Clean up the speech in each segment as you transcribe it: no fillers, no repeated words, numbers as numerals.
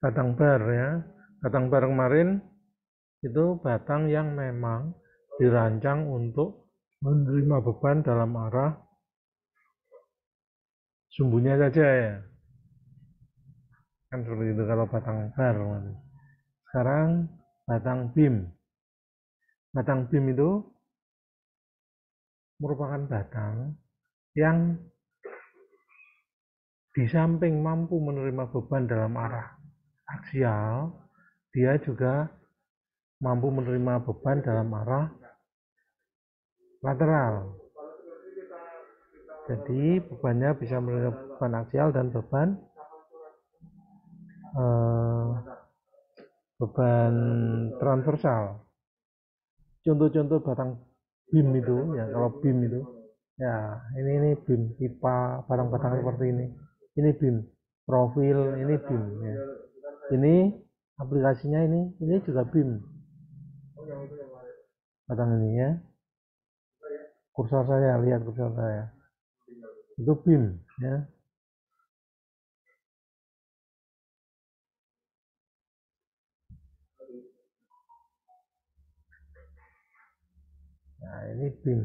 Batang bar ya. Batang bar kemarin itu batang yang memang dirancang untuk menerima beban dalam arah sumbunya saja ya. Kan seperti itu kalau batang bar. Sekarang batang bim. Batang bim itu merupakan batang yang di samping mampu menerima beban dalam arah aksial, dia juga mampu menerima beban dalam arah lateral. Jadi bebannya bisa menerima beban aksial dan beban transversal. Contoh-contoh batang bim itu ya, kalau bim itu ya ini bim pipa, batang-batang seperti ini bim profil, ini bim ya. Ini aplikasinya ini juga bim batang ini ya. Kursor saya, lihat kursor saya, itu bim ya. Nah ini bim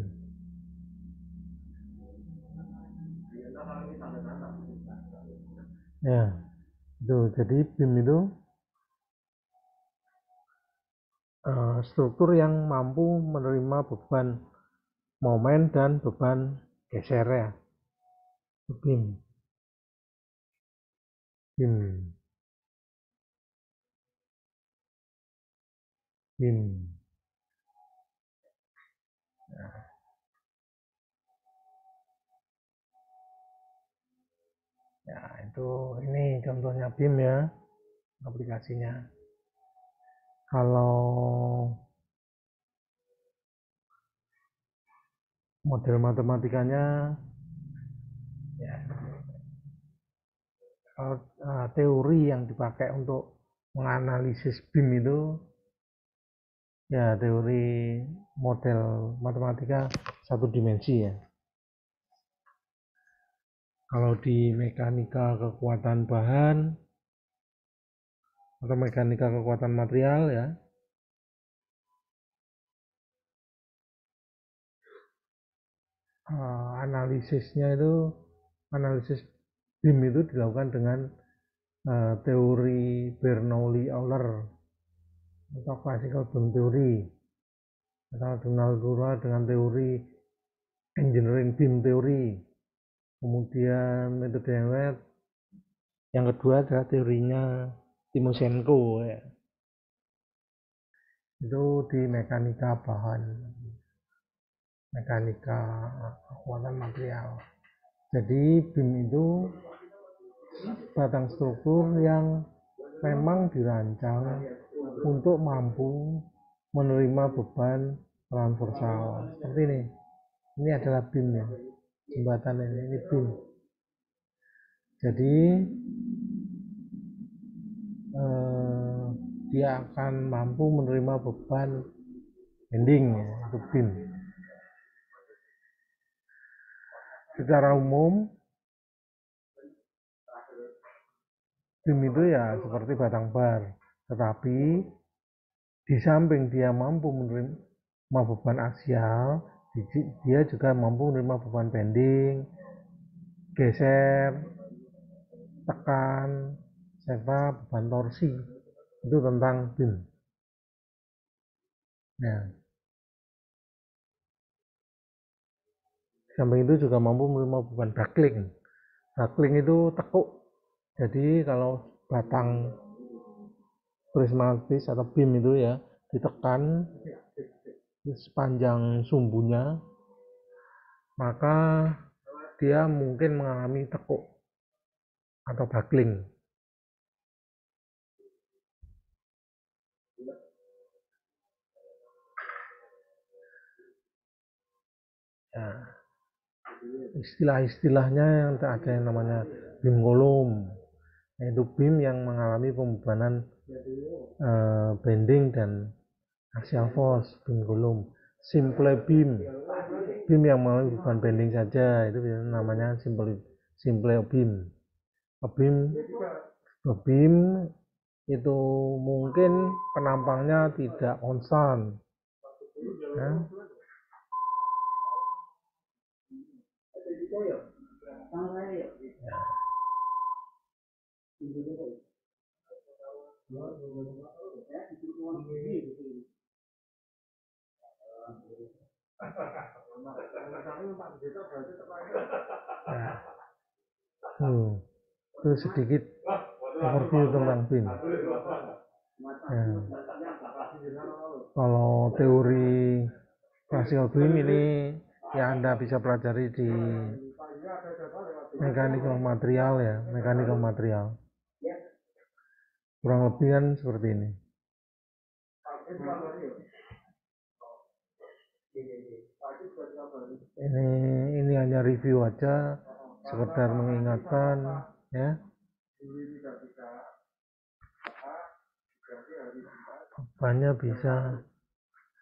ya. Itu jadi bim itu struktur yang mampu menerima beban momen dan beban geser ya. Bim bim bim ya. Itu ini contohnya bim ya, aplikasinya. Kalau model matematikanya ya, teori yang dipakai untuk menganalisis BIM itu ya teori model matematika satu dimensi ya. Kalau di mekanika kekuatan bahan atau mekanika kekuatan material ya, analisisnya itu analisis BIM itu dilakukan dengan teori Bernoulli-Euler atau classical BIM theory, atau dengan teori engineering BIM theory. Kemudian metode yang kedua adalah teorinya Timoshenko ya. Itu di mekanika bahan, mekanika kekuatan material. Jadi BIM itu batang struktur yang memang dirancang untuk mampu menerima beban transversal. Seperti ini. Ini adalah BIM ya. Jembatan ini BIM. Jadi dia akan mampu menerima beban bending ya, itu BIM. Secara umum BIM itu ya seperti batang bar, tetapi di samping dia mampu menerima beban aksial, dia juga mampu menerima beban bending, geser, tekan, serta beban torsi. Itu tentang BIM. Nah, samping itu juga mampu menerima beban buckling. Buckling itu tekuk. Jadi kalau batang prismatis atau BIM itu ya ditekan sepanjang sumbunya, maka dia mungkin mengalami tekuk atau buckling. Nah, istilah-istilahnya yang ada yang namanya BIM kolom, yaitu BIM yang mengalami pembebanan bending dan axial force, BIM kolom. Simple BIM, BIM yang mengalami beban bending saja, itu namanya simple simple beam. Beam itu mungkin penampangnya tidak konstan, ya. Itu sedikit overview tentang beam. Kalau teori classical beam ini ya Anda bisa pelajari di mechanical material, ya, mechanical material. Kurang lebih kan seperti ini. Ini hanya review aja, sekedar mengingatkan, ya. Bebannya bisa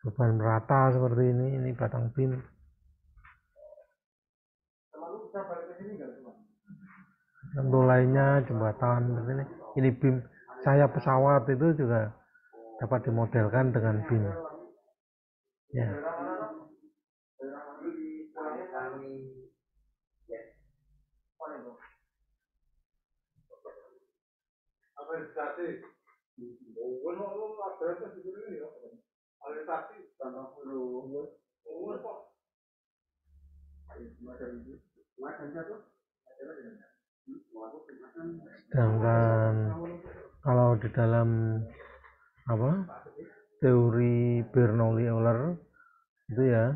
beban merata seperti ini batang beam. Contoh lainnya jembatan seperti ini beam sayap pesawat itu juga dapat dimodelkan dengan beam, ya. Sedangkan kalau di dalam teori Bernoulli-Euler itu ya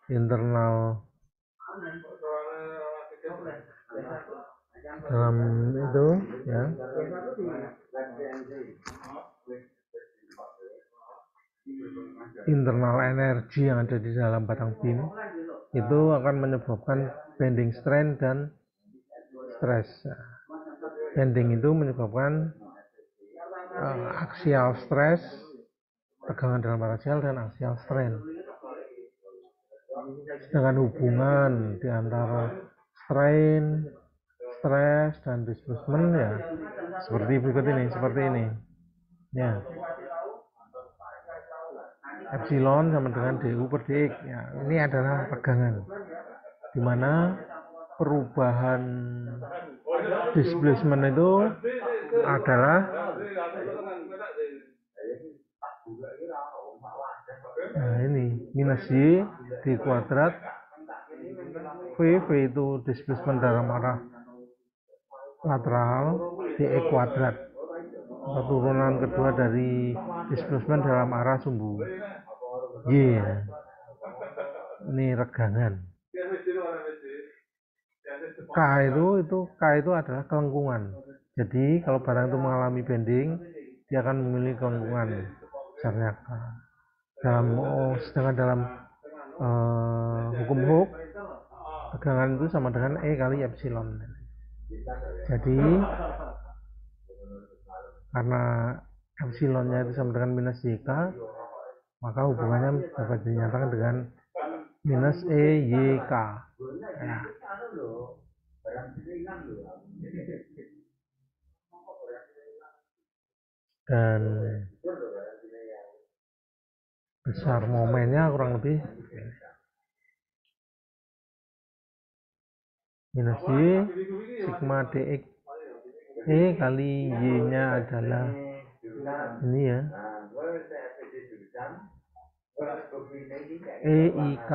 internal dalam itu, ya, internal energi yang ada di dalam batang beam itu akan menyebabkan bending strain dan stress. Bending itu menyebabkan axial stress, tegangan dalam parasial, dan axial strain. Sedangkan hubungan di antara strain, stress, dan displacement ya seperti berikut ini, seperti ini, ya. Epsilon sama dengan du per dx, ya. Ini adalah tegangan, di mana perubahan displacement itu adalah ini minus y d kuadrat v itu displacement dalam arah lateral, dx kuadrat turunan kedua dari displacement dalam arah sumbu y, ya. Ini regangan. K itu adalah kelengkungan. Jadi kalau barang itu mengalami bending, dia akan memiliki kelengkungan besarnya K. Sedangkan dalam hukum Hooke, tegangan itu sama dengan E kali epsilon. Jadi karena epsilonnya itu sama dengan minus YK, maka hubungannya dapat dinyatakan dengan minus EYK, ya. Dan besar momennya kurang lebih minus Y sigma dx E kali Y nya adalah ini, ya, EIK.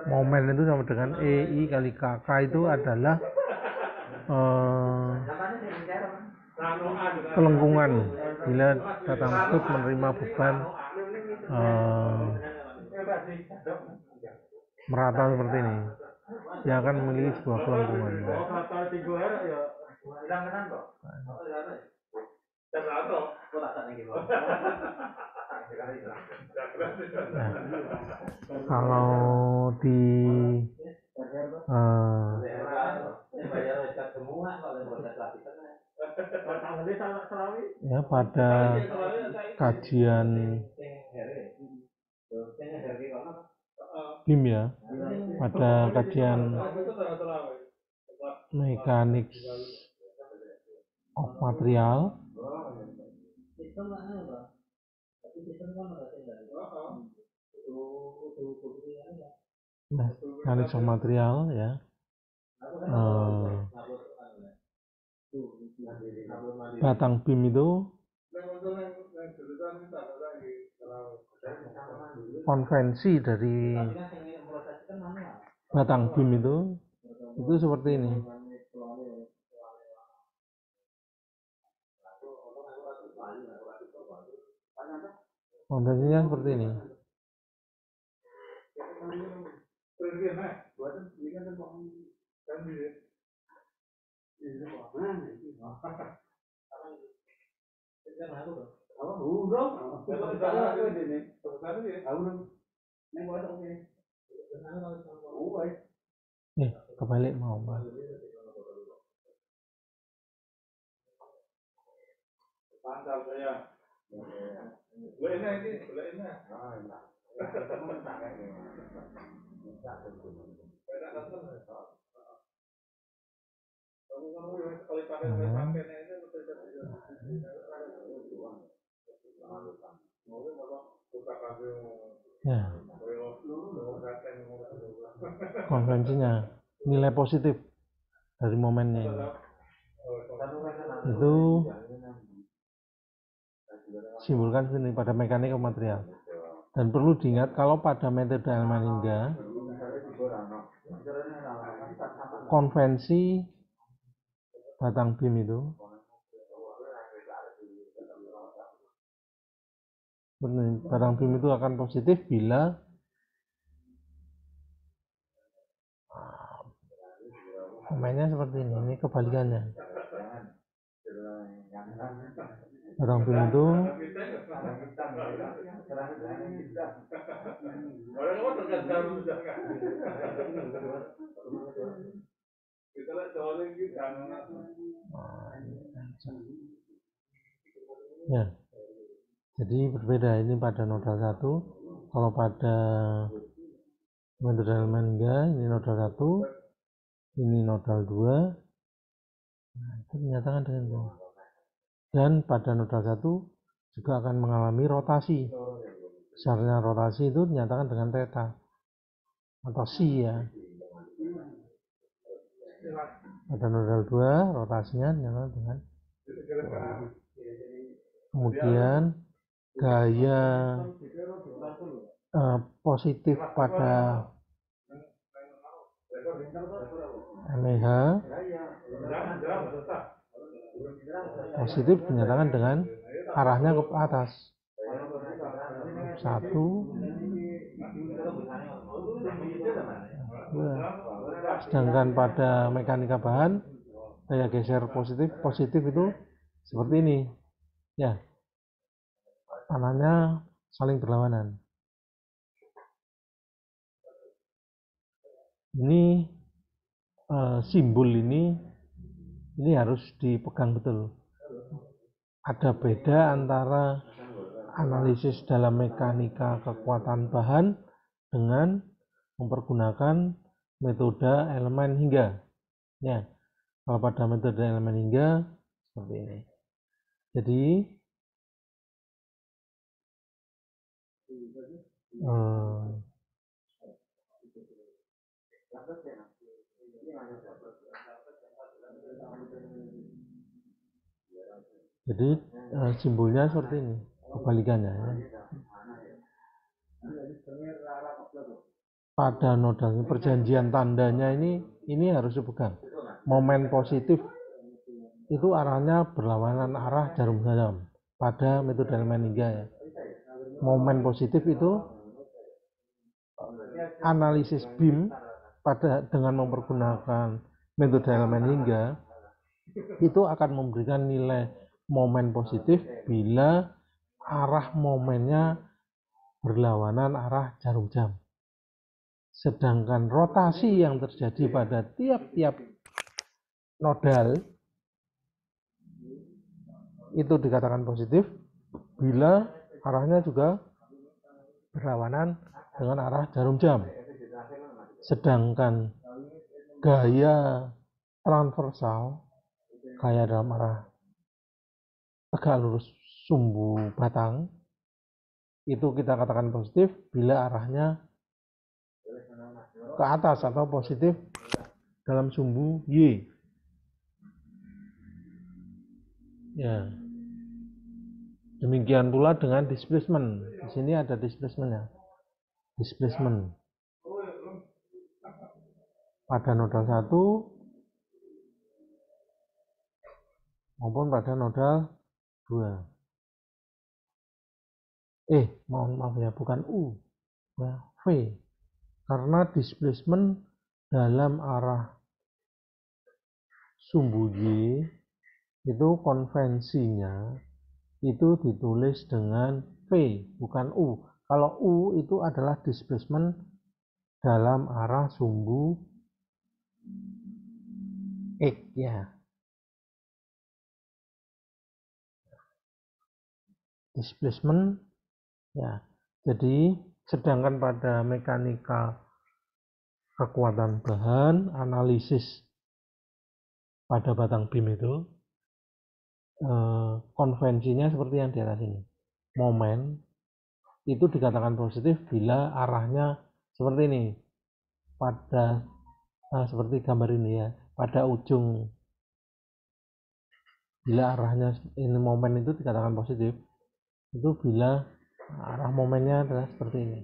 Momen itu sama dengan EI kali K. K itu adalah kelengkungan bila batang tersebut menerima beban merata seperti ini, dia akan memiliki sebuah kelengkungan. Nah, kalau di ya pada kajian BIM ya, pada kajian mechanics of material, mechanics of material ya. Batang BIM itu konvensi dari batang BIM itu seperti ini. Konvensinya seperti ini. Kebalik mau. Ya. Konvensinya nilai positif dari momennya ini. Itu simbolkan sini pada mekanik material. Dan perlu diingat kalau pada metode elemen hingga konvensi batang BIM itu batang BIM itu akan positif bila momennya seperti ini kebalikannya. Batang BIM itu ya, jadi berbeda ini pada nodal 1. Kalau pada metode elemen hingga ini nodal 1, ini nodal 2. Nah, itu dinyatakan dengan itu. Dan pada nodal 1 juga akan mengalami rotasi. Besarnya rotasi itu dinyatakan dengan theta atau psi ya. Pada nodal 2 rotasinya dinyatakan dengan kemudian gaya positif pada MH positif dinyatakan dengan arahnya ke atas. 1, 2. Sedangkan pada mekanika bahan gaya geser positif itu seperti ini ya, tanahnya saling berlawanan. Ini simbol ini harus dipegang betul. Ada beda antara analisis dalam mekanika kekuatan bahan dengan mempergunakan metode elemen hingga. Ya, kalau pada metode elemen hingga seperti ini. Jadi simbolnya seperti ini, kebalikannya ya. Pada nodal perjanjian tandanya ini harus dipegang. Momen positif itu arahnya berlawanan arah jarum jam pada metode elemen hingga ya. Momen positif itu analisis BIM dengan mempergunakan metode elemen hingga itu akan memberikan nilai momen positif bila arah momennya berlawanan arah jarum jam. Sedangkan rotasi yang terjadi pada tiap-tiap nodal itu dikatakan positif bila arahnya juga berlawanan dengan arah jarum jam. Sedangkan gaya transversal, gaya dalam arah tegak lurus sumbu batang, itu kita katakan positif bila arahnya ke atas atau positif dalam sumbu Y. Ya. Demikian pula dengan displacement. Di sini ada displacementnya. Displacement pada nodal 1 maupun pada nodal 2. Mohon maaf ya, bukan U, ya, V. Karena displacement dalam arah sumbu Y itu konvensinya itu ditulis dengan V, bukan U. Kalau U itu adalah displacement dalam arah sumbu X, ya. Displacement, ya. Jadi sedangkan pada mekanika kekuatan bahan, analisis pada batang bim itu konvensinya seperti yang di atas ini. Momen itu dikatakan positif bila arahnya seperti ini, pada seperti gambar ini ya, pada ujung, bila arahnya ini momen itu dikatakan positif itu bila arah momennya adalah seperti ini.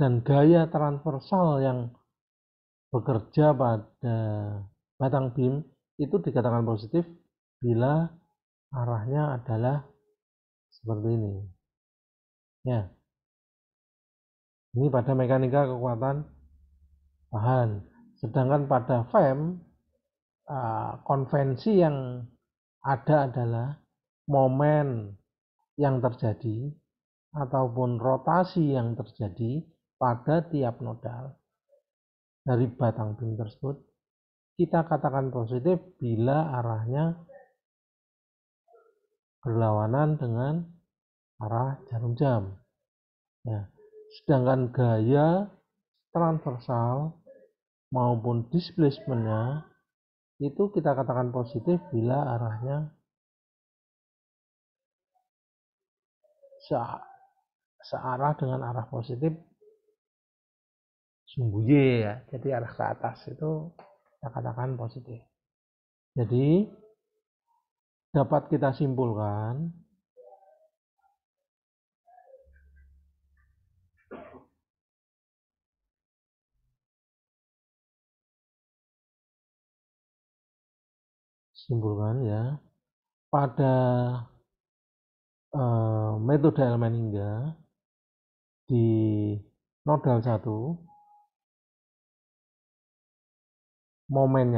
Dan gaya transversal yang bekerja pada batang bim itu dikatakan positif bila arahnya adalah seperti ini. Ya. Ini pada mekanika kekuatan bahan. Sedangkan pada FEM konvensi yang ada adalah momen yang terjadi ataupun rotasi yang terjadi pada tiap nodal dari batang bim tersebut kita katakan positif bila arahnya berlawanan dengan arah jarum jam. Ya. Sedangkan gaya transversal maupun displacementnya itu kita katakan positif bila arahnya searah dengan arah positif sumbu Y, ya. Jadi arah ke atas itu kita katakan positif. Jadi dapat kita simpulkan ya, pada metode elemen hingga di nodal 1 momen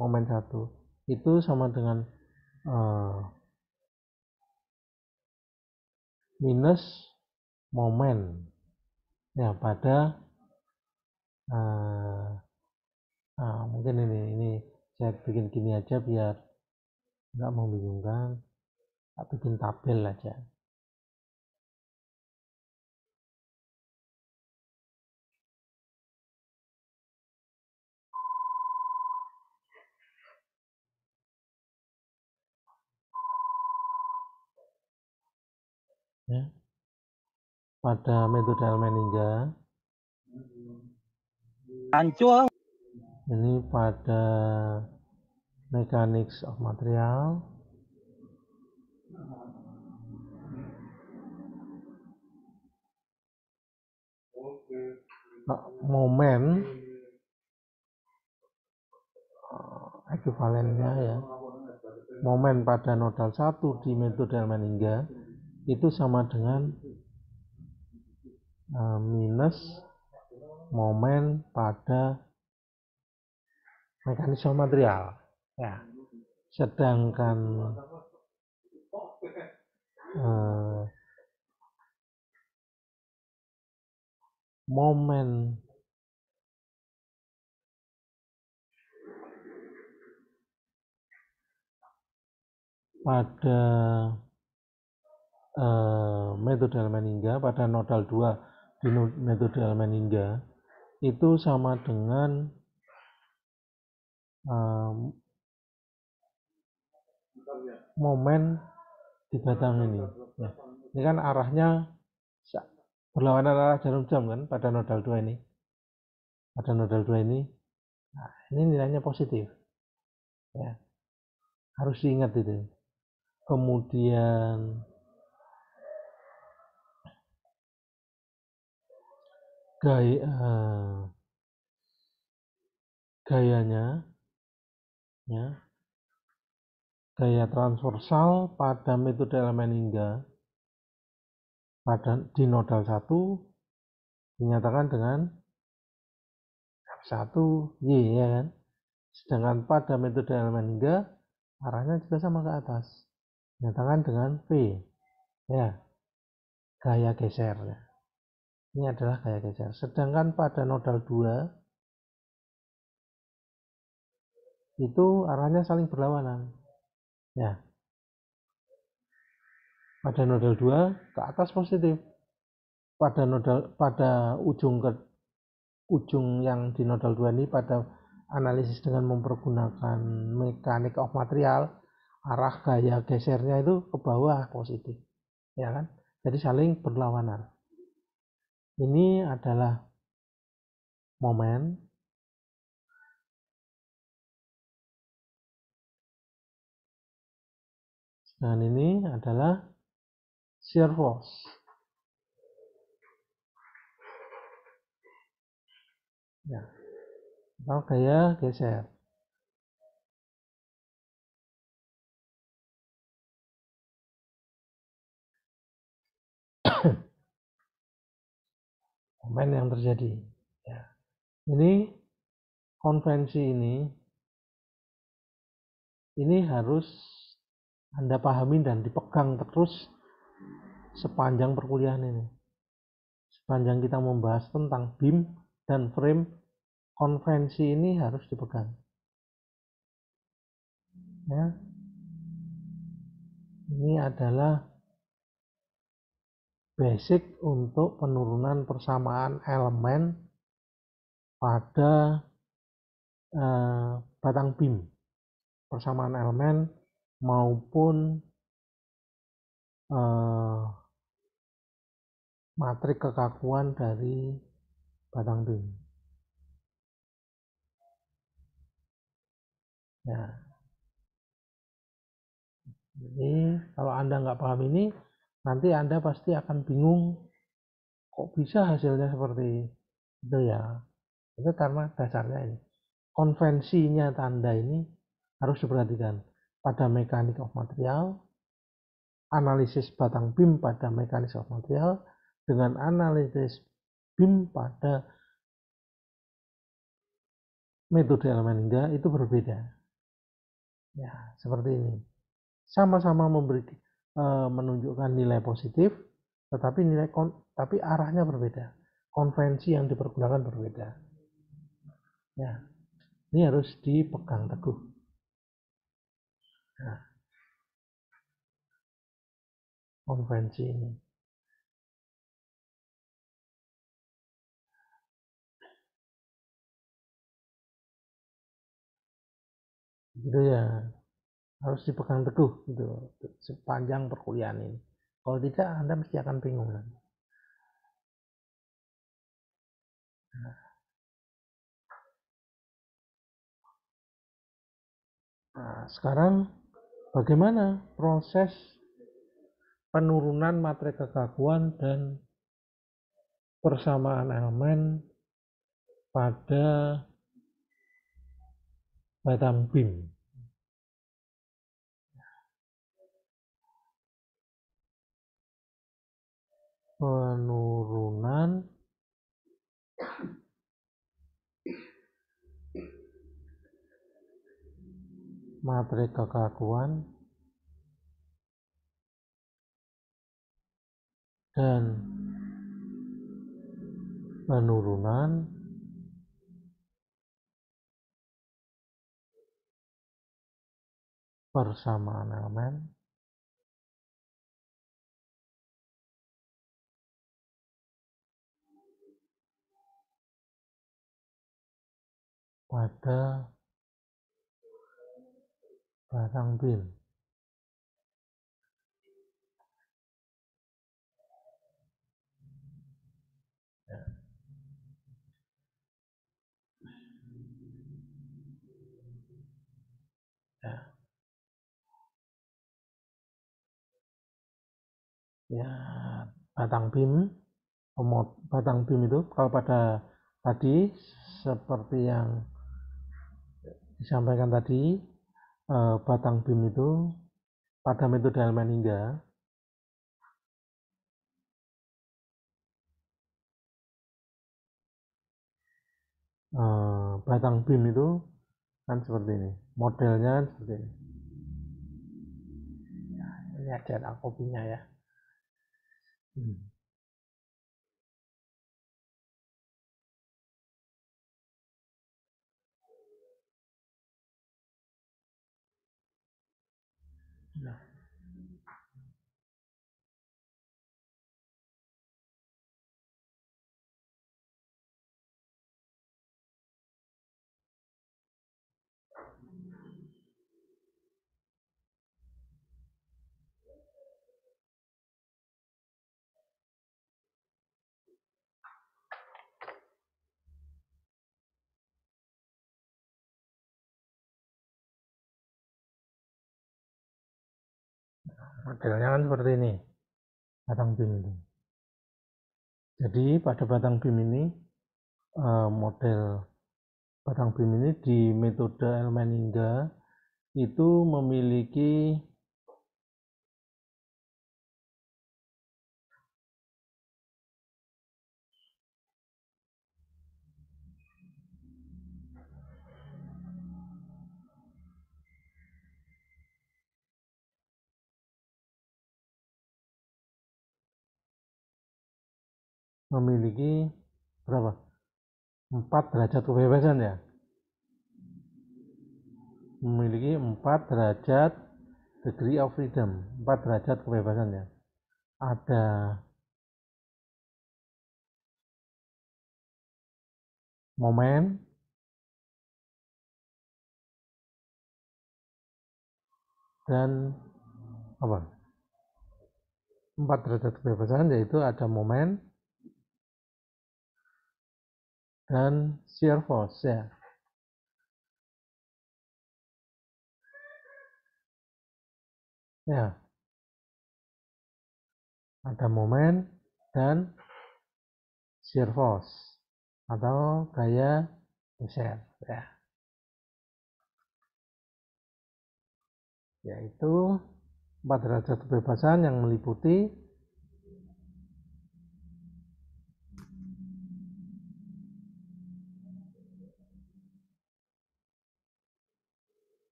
1 itu sama dengan minus momen ya pada mungkin ini saya bikin gini aja biar nggak membingungkan, tak bikin tabel aja. Ya. Pada metode elemen hingga ini pada mechanics of material momen ekuivalennya ya, momen pada nodal 1 di metode elemen hingga itu sama dengan minus momen pada mekanisme material ya. Sedangkan momen pada metode elemen hingga, pada nodal 2 di metode elemen hingga itu sama dengan momen di batang ini. Ya. Ini kan arahnya berlawanan arah jarum jam kan pada nodal 2 ini. Pada nodal 2 ini, nah, ini nilainya positif. Ya. Harus diingat itu. Kemudian gayanya, ya, gaya transversal pada metode elemen hingga di nodal 1 dinyatakan dengan F1Y, ya kan? Sedangkan pada metode elemen hingga arahnya juga sama ke atas, dinyatakan dengan V, ya, gaya geser. Ya. Ini adalah gaya geser. Sedangkan pada nodal 2 itu arahnya saling berlawanan. Ya. Pada nodal 2 ke atas positif. Pada ujung yang di nodal 2 ini pada analisis dengan mempergunakan mekanik of material, arah gaya gesernya itu ke bawah positif. Ya kan? Jadi saling berlawanan. Ini adalah momen dan ini adalah shear force. Ya. Atau gaya geser. Momen yang terjadi. Ya. Ini konvensi ini harus Anda pahami dan dipegang terus sepanjang perkuliahan ini. Sepanjang kita membahas tentang beam dan frame, konvensi ini harus dipegang. Ya. Ini adalah basic untuk penurunan persamaan elemen pada batang beam. Persamaan elemen maupun matrik kekakuan dari batang beam. Ya. Jadi kalau Anda nggak paham ini, nanti Anda pasti akan bingung, kok bisa hasilnya seperti itu ya. Itu karena dasarnya ini. Konvensinya tanda ini harus diperhatikan pada mekanik of material, analisis batang beam pada mekanik of material, dengan analisis beam pada metode elemen hingga itu berbeda. Ya, seperti ini. Sama-sama menunjukkan nilai positif, tapi arahnya berbeda. Konvensi yang dipergunakan berbeda. Ya, ini harus dipegang teguh. Nah, konvensi ini. Gitu ya, harus dipegang teguh gitu sepanjang perkuliahan ini. Kalau tidak, Anda mesti akan bingung. Nah, sekarang bagaimana proses penurunan materi kekakuan dan persamaan elemen pada batang beam? Penurunan materi kekakuan dan penurunan persamaan elemen pada batang BIM. Ya, batang BIM itu kalau pada tadi seperti yang disampaikan tadi, batang BIM itu pada metode elemen hingga batang BIM itu kan seperti ini, modelnya kan seperti ini. Ini ada kopinya ya. Modelnya kan seperti ini, batang BIM itu. Jadi pada batang BIM ini, model batang BIM ini di metode elemen hingga itu memiliki berapa? 4 derajat kebebasan ya. Memiliki 4 derajat degree of freedom, 4 derajat kebebasan ya. Ada momen, dan apa? 4 derajat kebebasan yaitu ada momen dan shear force ya. Ya. Ada momen dan shear force atau gaya geser ya. Yaitu 4 derajat kebebasan yang meliputi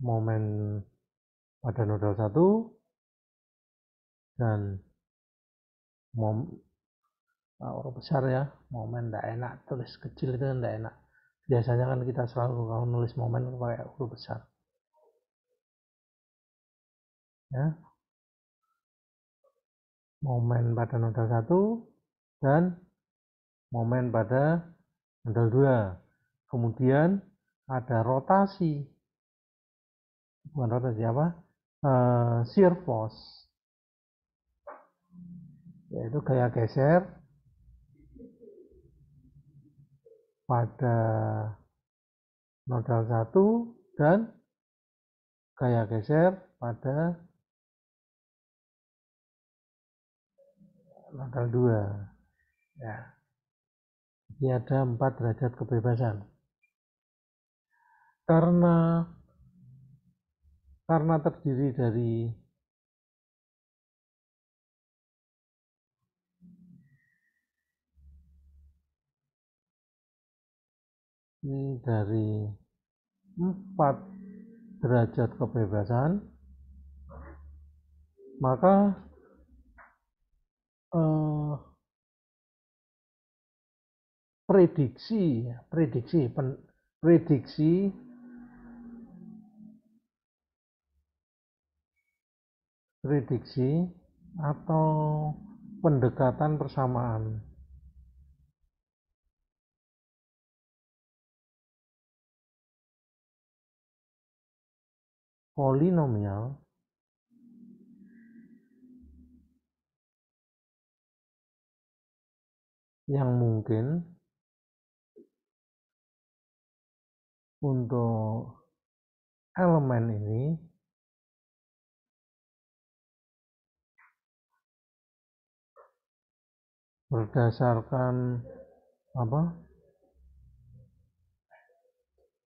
momen pada nodal 1 dan huruf besar ya. Momen tidak enak, tulis kecil itu tidak enak. Biasanya kan kita selalu kalau nulis momen pakai huruf besar ya. Momen pada nodal 1 dan momen pada nodal 2. Kemudian ada rotasi, bukan rotasi apa, shear force, yaitu gaya geser pada nodal 1 dan gaya geser pada nodal 2 ya. Jadi ada 4 derajat kebebasan. Karena terdiri dari ini dari 4 derajat kebebasan, maka prediksi atau pendekatan persamaan polinomial yang mungkin untuk elemen ini berdasarkan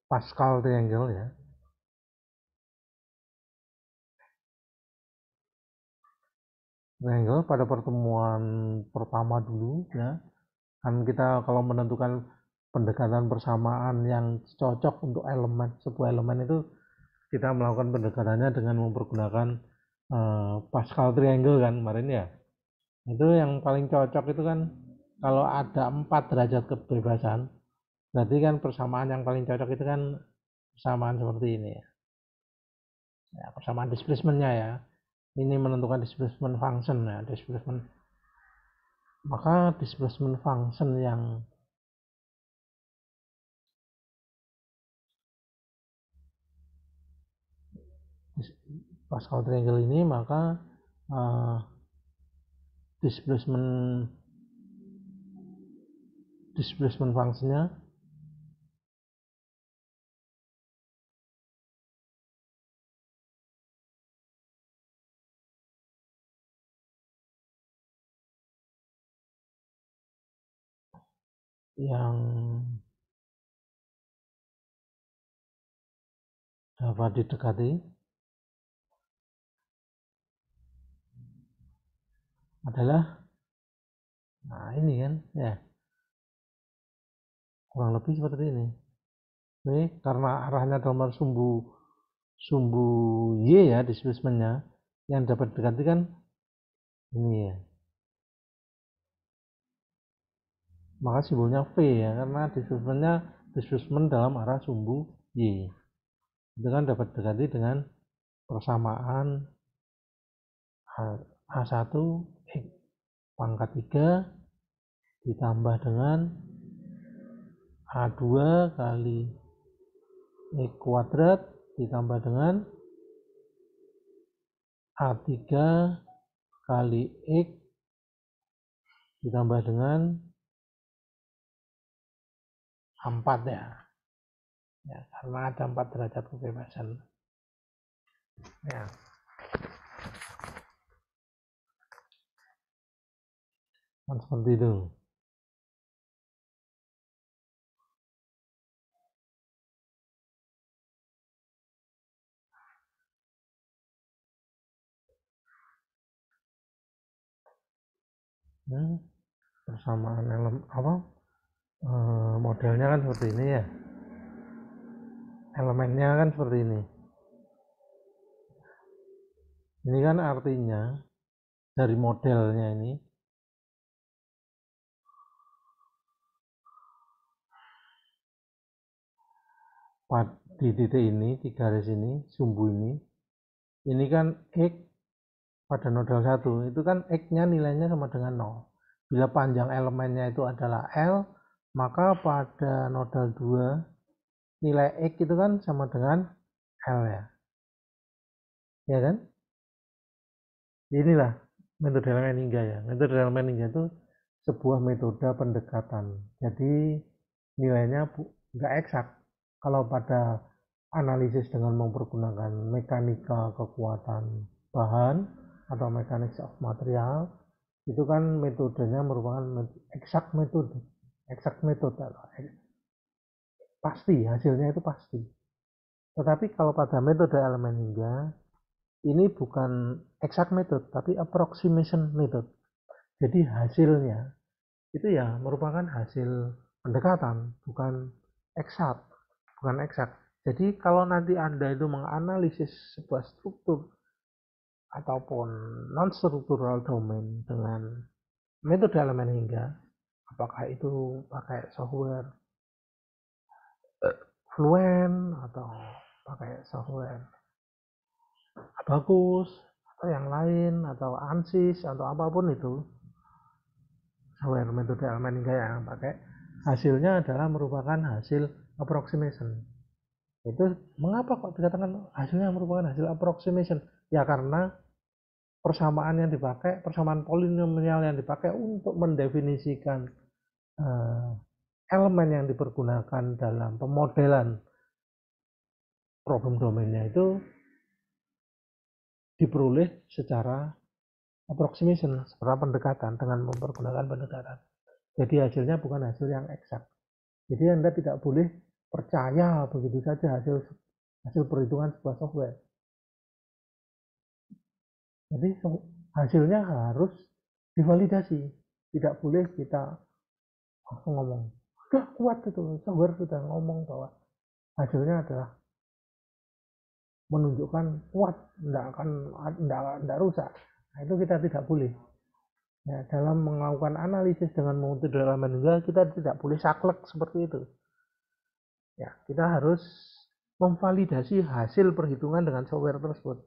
Pascal triangle ya. Triangle pada pertemuan pertama dulu ya. Kan kita kalau menentukan pendekatan persamaan yang cocok untuk sebuah elemen itu kita melakukan pendekatannya dengan mempergunakan Pascal triangle kan kemarin ya. Itu yang paling cocok itu kan kalau ada 4 derajat kebebasan, berarti kan persamaan yang paling cocok itu kan persamaan seperti ini ya. Persamaan displacement-nya ya. Ini menentukan displacement function ya, maka displacement function yang Pascal triangle ini, maka displacement function-nya yang dapat didekati adalah ini kan ya, kurang lebih seperti ini. Ini karena arahnya dalam sumbu Y ya, displacement-nya yang dapat didekati kan ini ya, maka simbolnya V ya, karena displacement dalam arah sumbu Y itu kan dapat didekati dengan persamaan A1 X pangkat 3 ditambah dengan A2 kali X kuadrat ditambah dengan A3 kali X ditambah dengan A4 ya, karena ada 4 derajat kebebasan ya. Seperti itu. Persamaan modelnya kan seperti ini ya, elemennya kan seperti ini. Ini kan artinya dari modelnya ini di titik ini, di garis ini, sumbu ini kan X pada nodal 1 itu kan X-nya nilainya sama dengan 0. Bila panjang elemennya itu adalah L, maka pada nodal 2 nilai X itu kan sama dengan L ya. Ya kan? Inilah metode elemen hingga ya. Metode elemen hingga itu sebuah metode pendekatan. Jadi nilainya nggak eksak. Kalau pada analisis dengan mempergunakan mekanika kekuatan bahan atau mechanics of material, itu kan metodenya merupakan exact metode, pasti hasilnya itu pasti. Tetapi kalau pada metode elemen hingga ini bukan exact method tapi approximation method. Jadi hasilnya itu ya merupakan hasil pendekatan, bukan exact. Jadi kalau nanti Anda itu menganalisis sebuah struktur ataupun non-struktural domain dengan metode elemen hingga, apakah itu pakai software Fluent atau pakai software Abacus atau yang lain atau ANSYS atau apapun itu, software metode elemen hingga yang pakai, hasilnya adalah merupakan hasil approximation. Itu mengapa kok dikatakan hasilnya merupakan hasil approximation? Ya karena persamaan yang dipakai, persamaan polinomial yang dipakai untuk mendefinisikan uh, elemen yang dipergunakan dalam pemodelan problem domainnya itu diperoleh secara approximation, secara pendekatan dengan mempergunakan pendekatan. Jadi hasilnya bukan hasil yang eksak. Jadi Anda tidak boleh percaya begitu saja hasil perhitungan sebuah software. Jadi hasilnya harus divalidasi. Tidak boleh kita langsung ngomong, sudah kuat itu, software sudah ngomong bahwa hasilnya adalah menunjukkan kuat, tidak rusak. Nah, itu kita tidak boleh. Ya, dalam melakukan analisis dengan mengutip elemen juga kita tidak boleh saklek seperti itu. Ya, kita harus memvalidasi hasil perhitungan dengan software tersebut.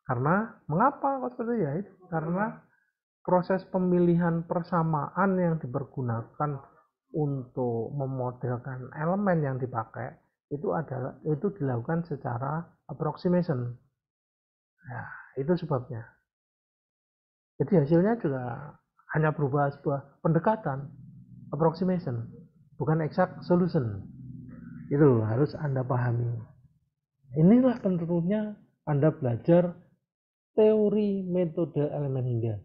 Karena mengapa kok seperti ya itu? Karena proses pemilihan persamaan yang dipergunakan untuk memodelkan elemen yang dipakai itu dilakukan secara approximation. Ya, itu sebabnya. Jadi hasilnya juga hanya berubah sebuah pendekatan, approximation, bukan exact solution. Itu harus Anda pahami. Inilah tentunya Anda belajar teori metode elemen hingga.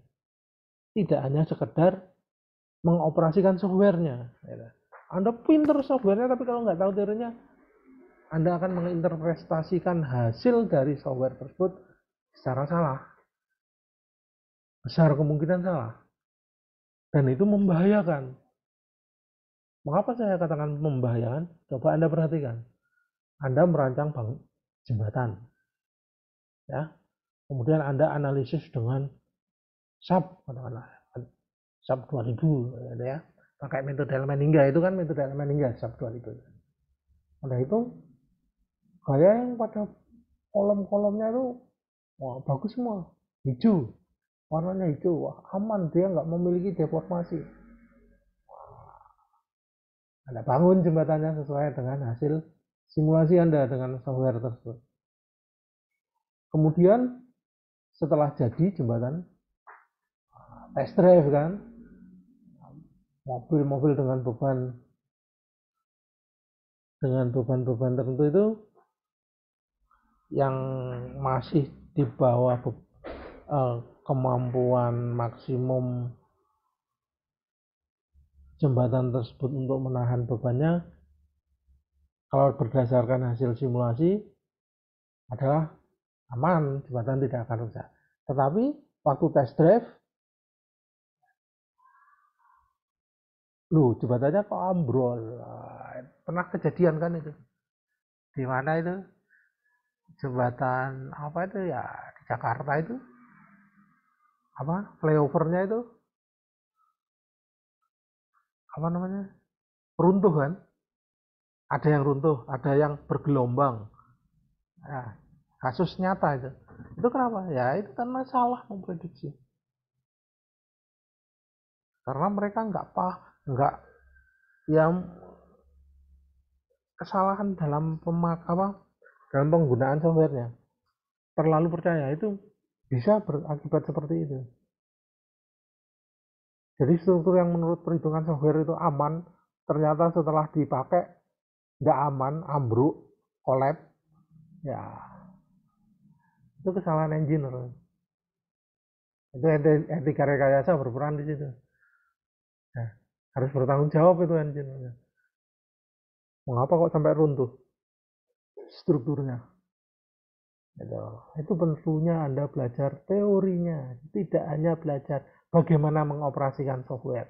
Tidak hanya sekedar mengoperasikan softwarenya. Anda pinter softwarenya, tapi kalau nggak tahu teorinya, Anda akan menginterpretasikan hasil dari software tersebut secara salah. Besar kemungkinan salah. Dan itu membahayakan. Mengapa saya katakan membahayakan? Coba Anda perhatikan. Anda merancang jembatan. Ya. Kemudian Anda analisis dengan SAP, katakanlah. SAP 2000. Ya. Pakai metode elemen hingga. Itu kan metode elemen hingga, SAP 2000. Anda itu gaya yang pada kolom-kolomnya itu wah, bagus semua. Hijau. Warnanya hijau. Wah, aman. Dia nggak memiliki deformasi. Anda bangun jembatannya sesuai dengan hasil simulasi Anda dengan software tersebut. Kemudian setelah jadi jembatan, test drive kan, mobil-mobil dengan beban tertentu itu yang masih di bawah kemampuan maksimum jembatan tersebut untuk menahan bebannya, kalau berdasarkan hasil simulasi adalah aman, jembatan tidak akan rusak. Tetapi waktu test drive, loh jembatannya kok ambrol. Pernah kejadian kan itu? Di mana itu? Jembatan apa itu ya di Jakarta itu? Apa flyovernya itu? Apa namanya? Runtuh kan? Ada yang runtuh, ada yang bergelombang. Nah, kasus nyata itu. Itu kenapa? Ya itu karena salah memprediksi. Karena mereka nggak yang kesalahan dalam dalam penggunaan softwarenya. Terlalu percaya itu bisa berakibat seperti itu. Jadi struktur yang menurut perhitungan software itu aman, ternyata setelah dipakai nggak aman, ambruk, collab, ya itu kesalahan engineer. Itu etika rekayasa berperan di situ. Nah, harus bertanggung jawab itu engineer. Mengapa kok sampai runtuh strukturnya? Itu perlunya Anda belajar teorinya, tidak hanya belajar bagaimana mengoperasikan software.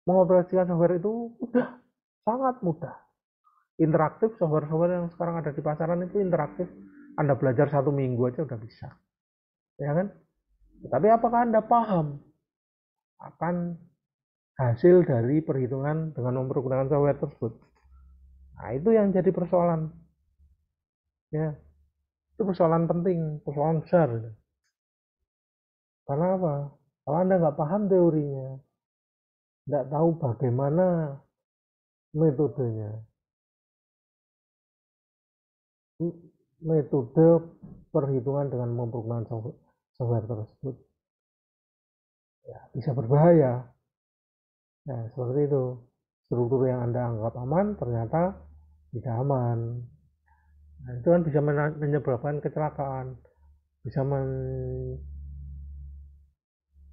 Mengoperasikan software itu mudah, sangat mudah. Interaktif, software-software yang sekarang ada di pasaran itu interaktif. Anda belajar 1 minggu aja udah bisa. Ya kan? Tapi apakah Anda paham akan hasil dari perhitungan dengan mempergunakan software tersebut? Nah, itu yang jadi persoalan. Ya, itu persoalan penting, persoalan besar. Karena apa? Kalau Anda nggak paham teorinya, nggak tahu bagaimana metodenya, metode perhitungan dengan mempergunakan software tersebut ya, bisa berbahaya. Nah, seperti itu. Struktur yang Anda anggap aman ternyata tidak aman. Nah, itu kan bisa menyebabkan kecelakaan, bisa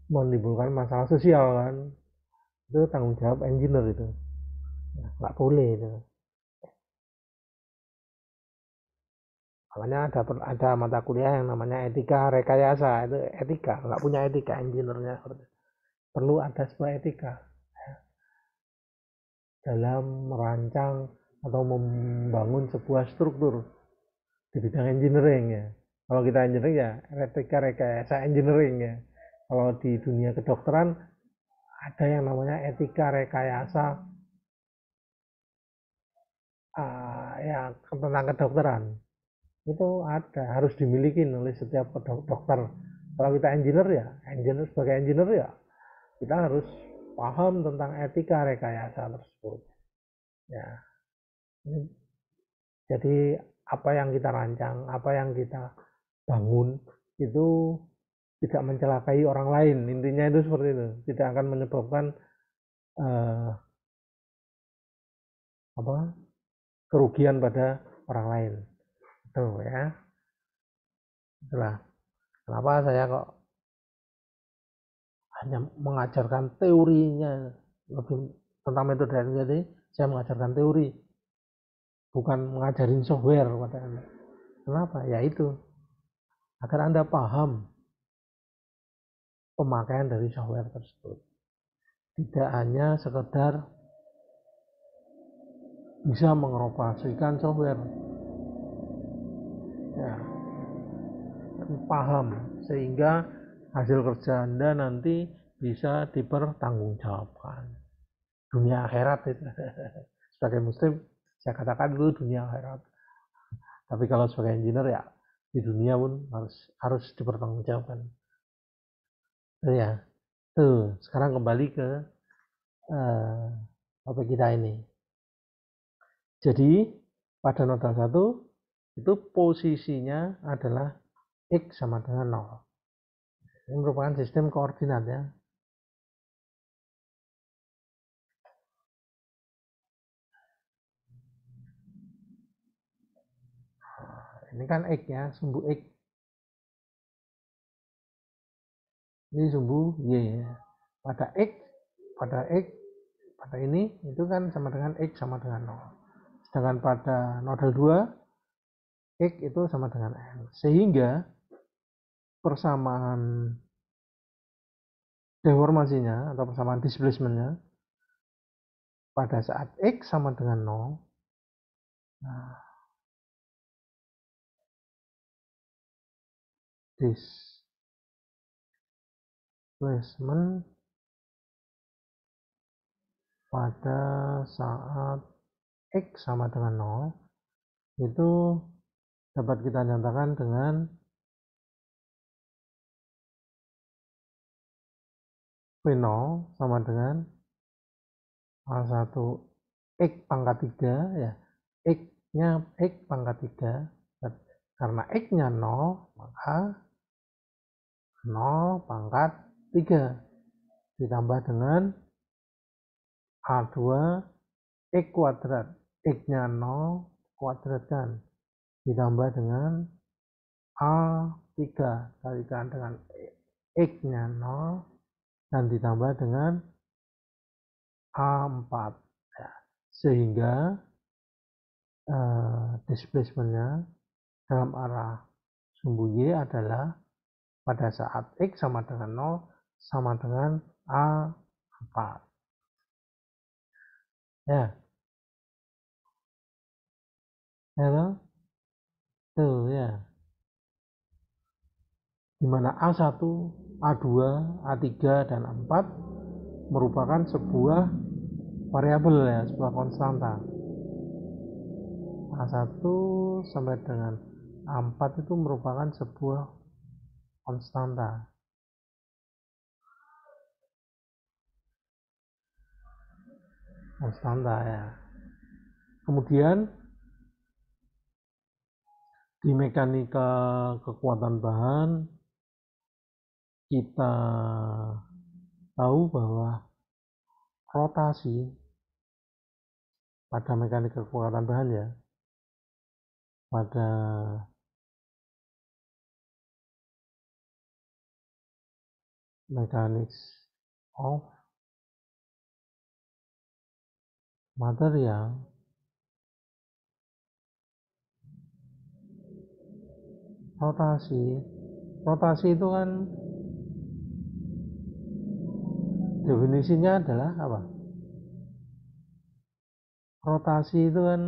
menimbulkan masalah sosial kan. Itu tanggung jawab engineer itu. Ya, nggak boleh itu. Makanya ada mata kuliah yang namanya etika rekayasa. Itu etika, nggak punya etika engineer-nya. Perlu ada sebuah etika dalam merancang atau membangun sebuah struktur di bidang engineering ya. Kalau kita engineering ya etika rekayasa engineering ya. Kalau di dunia kedokteran ada yang namanya etika rekayasa ya tentang kedokteran. Itu ada, harus dimiliki oleh setiap dokter. Kalau kita engineer ya, engineer sebagai engineer ya, kita harus paham tentang etika rekayasa tersebut. Ya, jadi apa yang kita rancang, apa yang kita bangun itu tidak mencelakai orang lain. Intinya itu seperti itu. Tidak akan menyebabkan eh, apa kerugian pada orang lain. Tuh ya. Itulah kenapa saya kok hanya mengajarkan teorinya lebih tentang metode jadi saya mengajarkan teori bukan mengajarin software pada Anda. Kenapa? Ya itu agar Anda paham pemakaian dari software tersebut. Tidak hanya sekedar bisa mengoperasikan software. Ya, paham sehingga hasil kerja Anda nanti bisa dipertanggungjawabkan. Dunia akhirat itu. Sebagai muslim saya katakan dulu dunia akhirat. Tapi kalau sebagai engineer ya di dunia pun harus dipertanggungjawabkan. Ya, tuh sekarang kembali ke topik kita ini. Jadi pada nodal 1 itu posisinya adalah X sama dengan 0. Ini merupakan sistem koordinat ya. Ini kan X ya, sumbu X. Ini sumbu Y ya. Pada X, pada ini itu kan sama dengan X sama dengan 0. Sedangkan pada nodal 2 X itu sama dengan N. Sehingga persamaan deformasinya atau persamaan displacement-nya pada saat X sama dengan 0, nah, displacement pada saat X sama dengan 0 itu dapat kita nyatakan dengan V0 sama dengan A1 X pangkat 3 ya. X-nya X pangkat 3 karena X-nya 0 maka 0 pangkat 3 ditambah dengan A2 X kuadrat. X-nya 0 kuadratkan ditambah dengan A3 kalikan dengan X-nya 0 dan ditambah dengan A4 ya. Sehingga displacement-nya dalam arah sumbu Y adalah pada saat X sama dengan 0 sama dengan A4 ya. Ya tuh ya, dimana A1, A2, A3, dan A4 merupakan sebuah variabel ya, sebuah konstanta. A1 sampai dengan A4 itu merupakan sebuah konstanta. Konstanta ya. Kemudian Di mekanika kekuatan bahan kita tahu bahwa rotasi pada mekanika kekuatan bahan ya, pada mechanics of material, rotasi itu kan definisinya adalah apa? Rotasi itu kan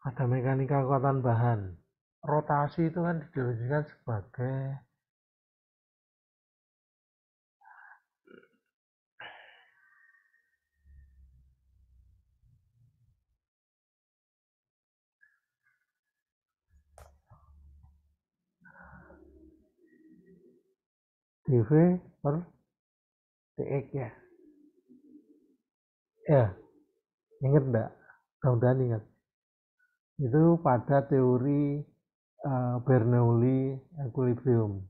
ada mekanika kekuatan bahan. Rotasi itu kan didefinisikan sebagai dV per dx ya. Ya, inget enggak? Mudah-mudahan ingat. Itu pada teori Bernoulli equilibrium.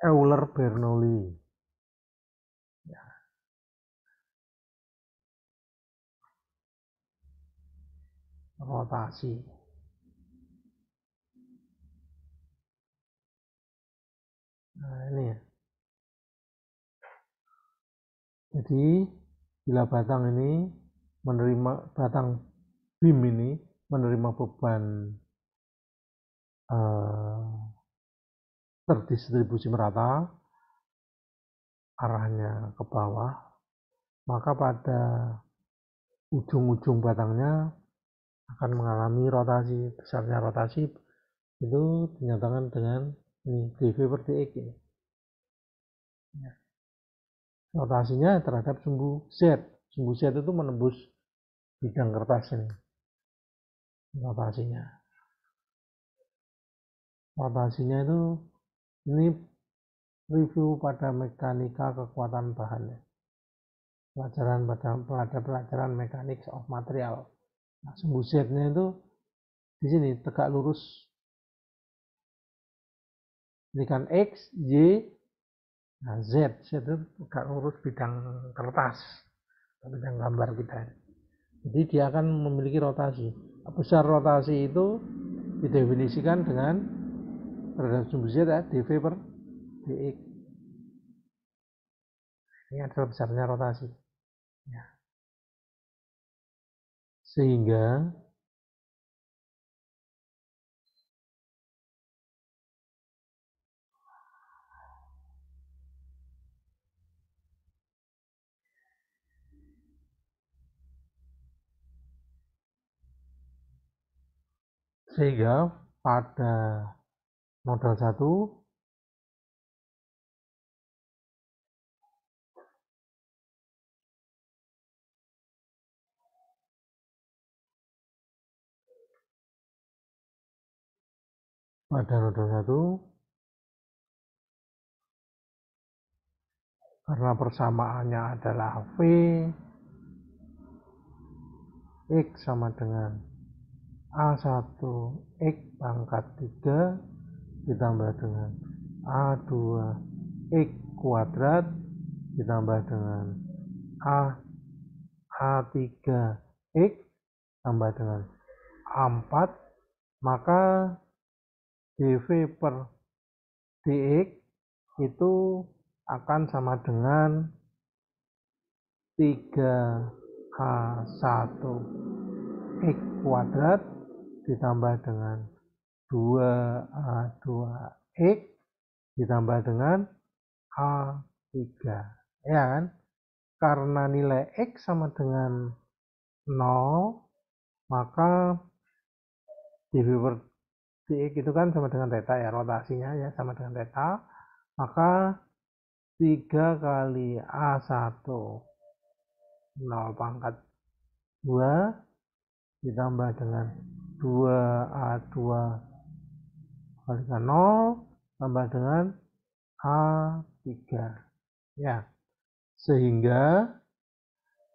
Euler-Bernoulli. Ya. Rotasi. Nah, ini ya. Jadi, bila batang beam ini menerima beban terdistribusi merata, arahnya ke bawah, maka pada ujung-ujung batangnya akan mengalami rotasi. Besarnya rotasi itu dinyatakan dengan ini dV per dx ini. Ya. Rotasinya terhadap sumbu Z. Sumbu Z itu menembus bidang kertas ini. Rotasinya itu ini review pada mekanika kekuatan bahan ya. Pelajaran mechanics of material. Nah, sumbu Z-nya itu di sini tegak lurus. Ini kan X, Y, nah Z itu tegak lurus bidang kertas, bidang gambar kita. Jadi dia akan memiliki rotasi. Besar rotasi itu didefinisikan dengan terhadap sumbu Z ya, dV per dx. Ini adalah besarnya rotasi. Ya. Sehingga pada modal 1 karena persamaannya adalah V X sama dengan A1 X pangkat 3 ditambah dengan A2 X kuadrat ditambah dengan A3 X tambah dengan A4, maka dV per dx itu akan sama dengan 3A1 X kuadrat ditambah dengan 2A2 X ditambah dengan A3, ya kan? Karena nilai X sama dengan 0, maka dV per dx itu kan sama dengan theta ya, rotasinya ya sama dengan theta, maka 3 kali A1 0 pangkat 2 ditambah dengan 2A2 kalikan 0 tambah dengan A3 ya, sehingga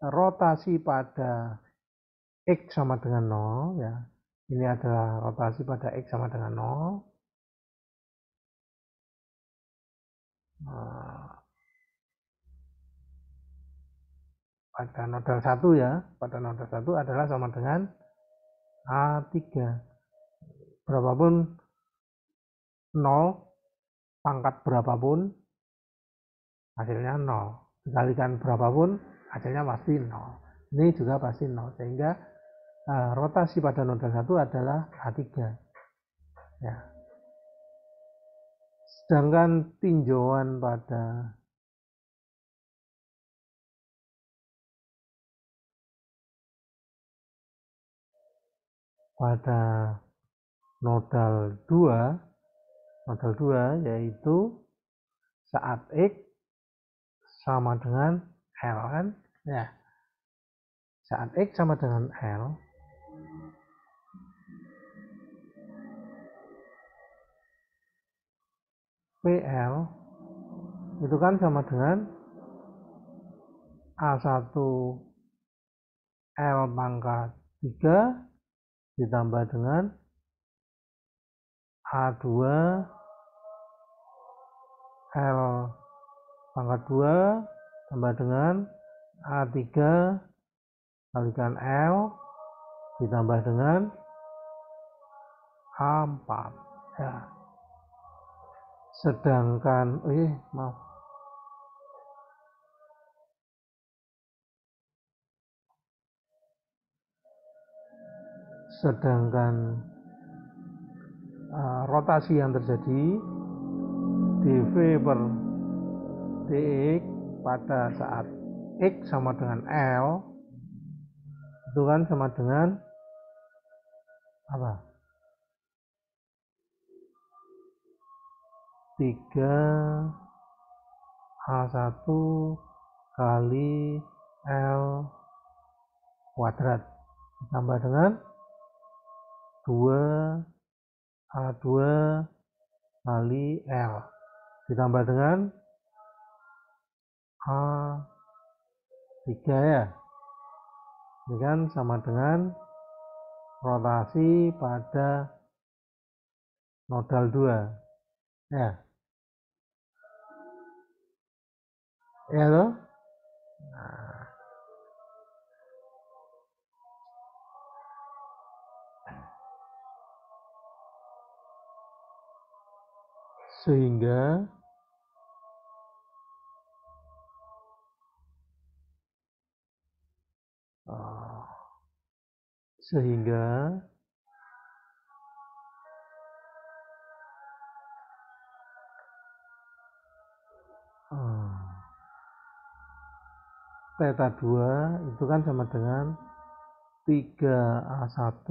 rotasi pada X sama dengan 0 ya. Ini adalah rotasi pada X sama dengan 0. Pada nodal 1 ya, pada nodal 1 adalah sama dengan A3. Berapapun 0, pangkat berapapun, hasilnya 0. Dikalikan berapapun, hasilnya pasti 0. Ini juga pasti 0, sehingga rotasi pada nodal 1 adalah A3. Ya. Sedangkan tinjauan pada nodal 2 yaitu saat X sama dengan L kan ya, saat X sama dengan L, PL itu kan sama dengan A1 L pangkat 3 ditambah dengan A2 L pangkat 2 tambah dengan A3 kalikan L ditambah dengan A4 ya. Sedangkan rotasi yang terjadi dV per dx pada saat X sama dengan L itu kan sama dengan apa? 3A1 kali L kuadrat ditambah dengan 2A2 kali L ditambah dengan A3 ya. Ini kan sama dengan rotasi pada nodal 2 ya. Ya loh. Nah, sehingga theta 2 itu kan sama dengan 3A1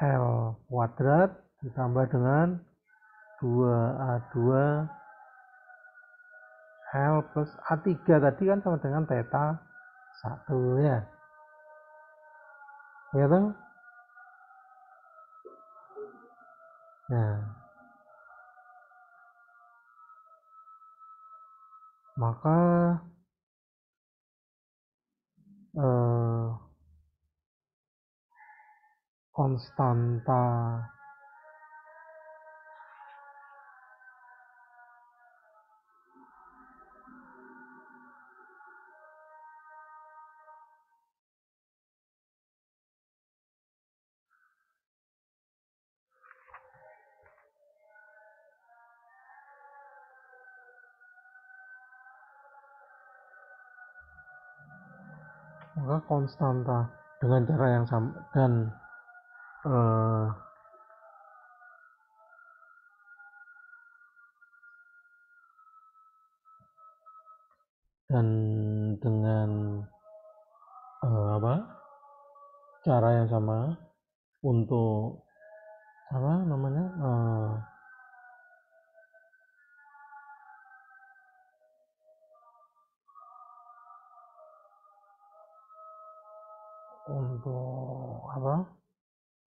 L kuadrat ditambah dengan 2A2 L plus A3 tadi kan sama dengan theta 1 ya. Ya toh? Nah, maka konstanta dengan cara yang sama dan dengan cara yang sama untuk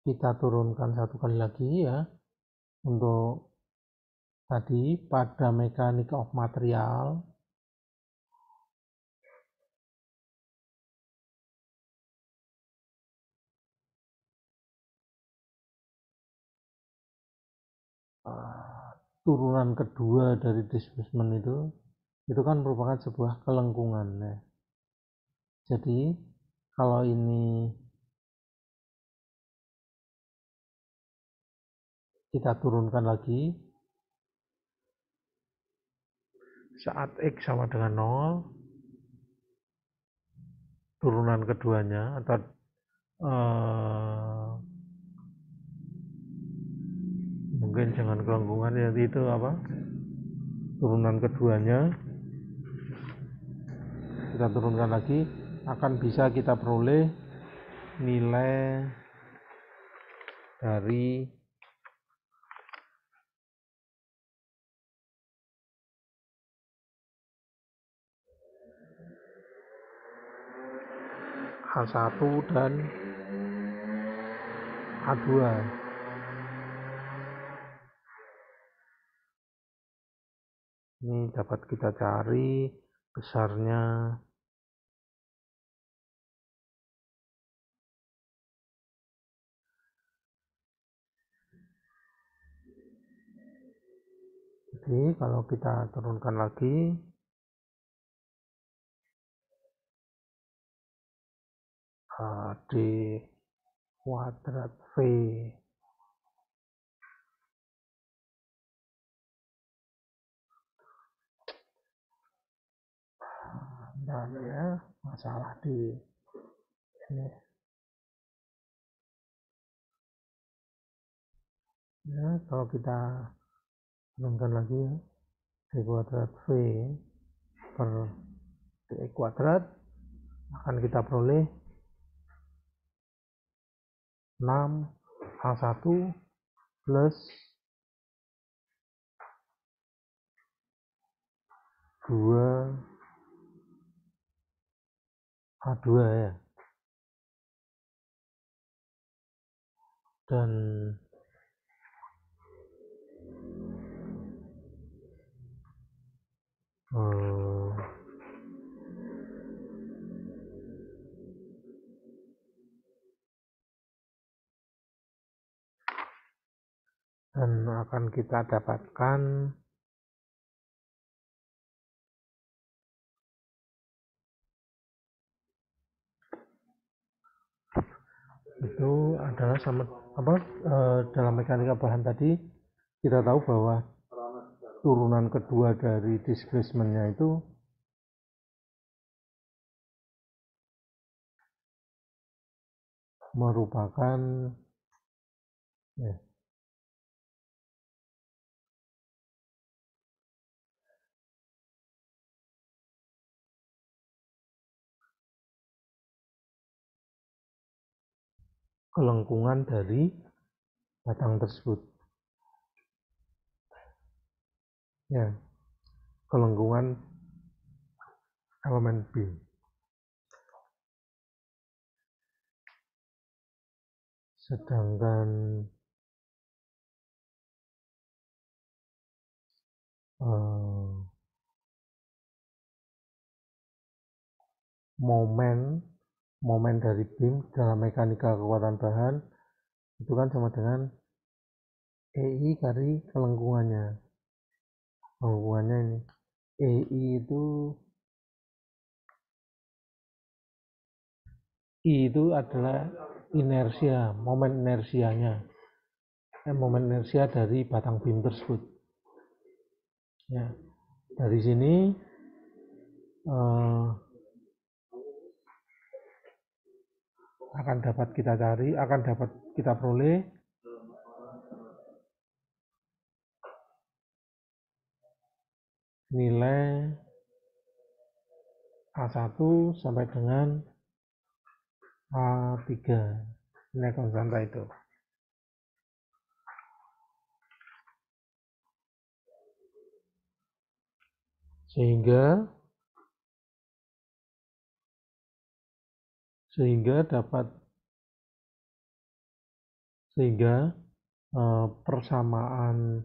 kita turunkan satu kali lagi ya, untuk tadi pada mekanik of material turunan kedua dari displacement itu kan merupakan sebuah kelengkungan ya. Jadi kalau ini kita turunkan lagi saat X sama dengan 0, turunan keduanya atau mungkin jangan kelengkungan ya, itu apa, turunan keduanya kita turunkan lagi, akan bisa kita peroleh nilai dari A1 dan A2. Ini dapat kita cari besarnya. Jadi kalau kita turunkan lagi, D kuadrat V dan ya masalah di ini ya, kalau kita turunkan lagi D kuadrat V per D kuadrat akan kita peroleh 6 A1 plus 2 A2 ya, dan akan kita dapatkan itu adalah sama apa, dalam mekanika bahan tadi kita tahu bahwa turunan kedua dari displacementnya itu merupakan kelengkungan dari batang tersebut ya, kelengkungan elemen B. Sedangkan momen dari beam dalam mekanika kekuatan bahan itu kan sama dengan EI kali kelengkungannya. Kelengkungannya ini EI itu I itu adalah inersia, momen inersianya, momen inersia dari batang beam tersebut. Ya, dari sini akan dapat kita peroleh nilai A1 sampai dengan A3, nilai konstanta itu. Sehingga persamaan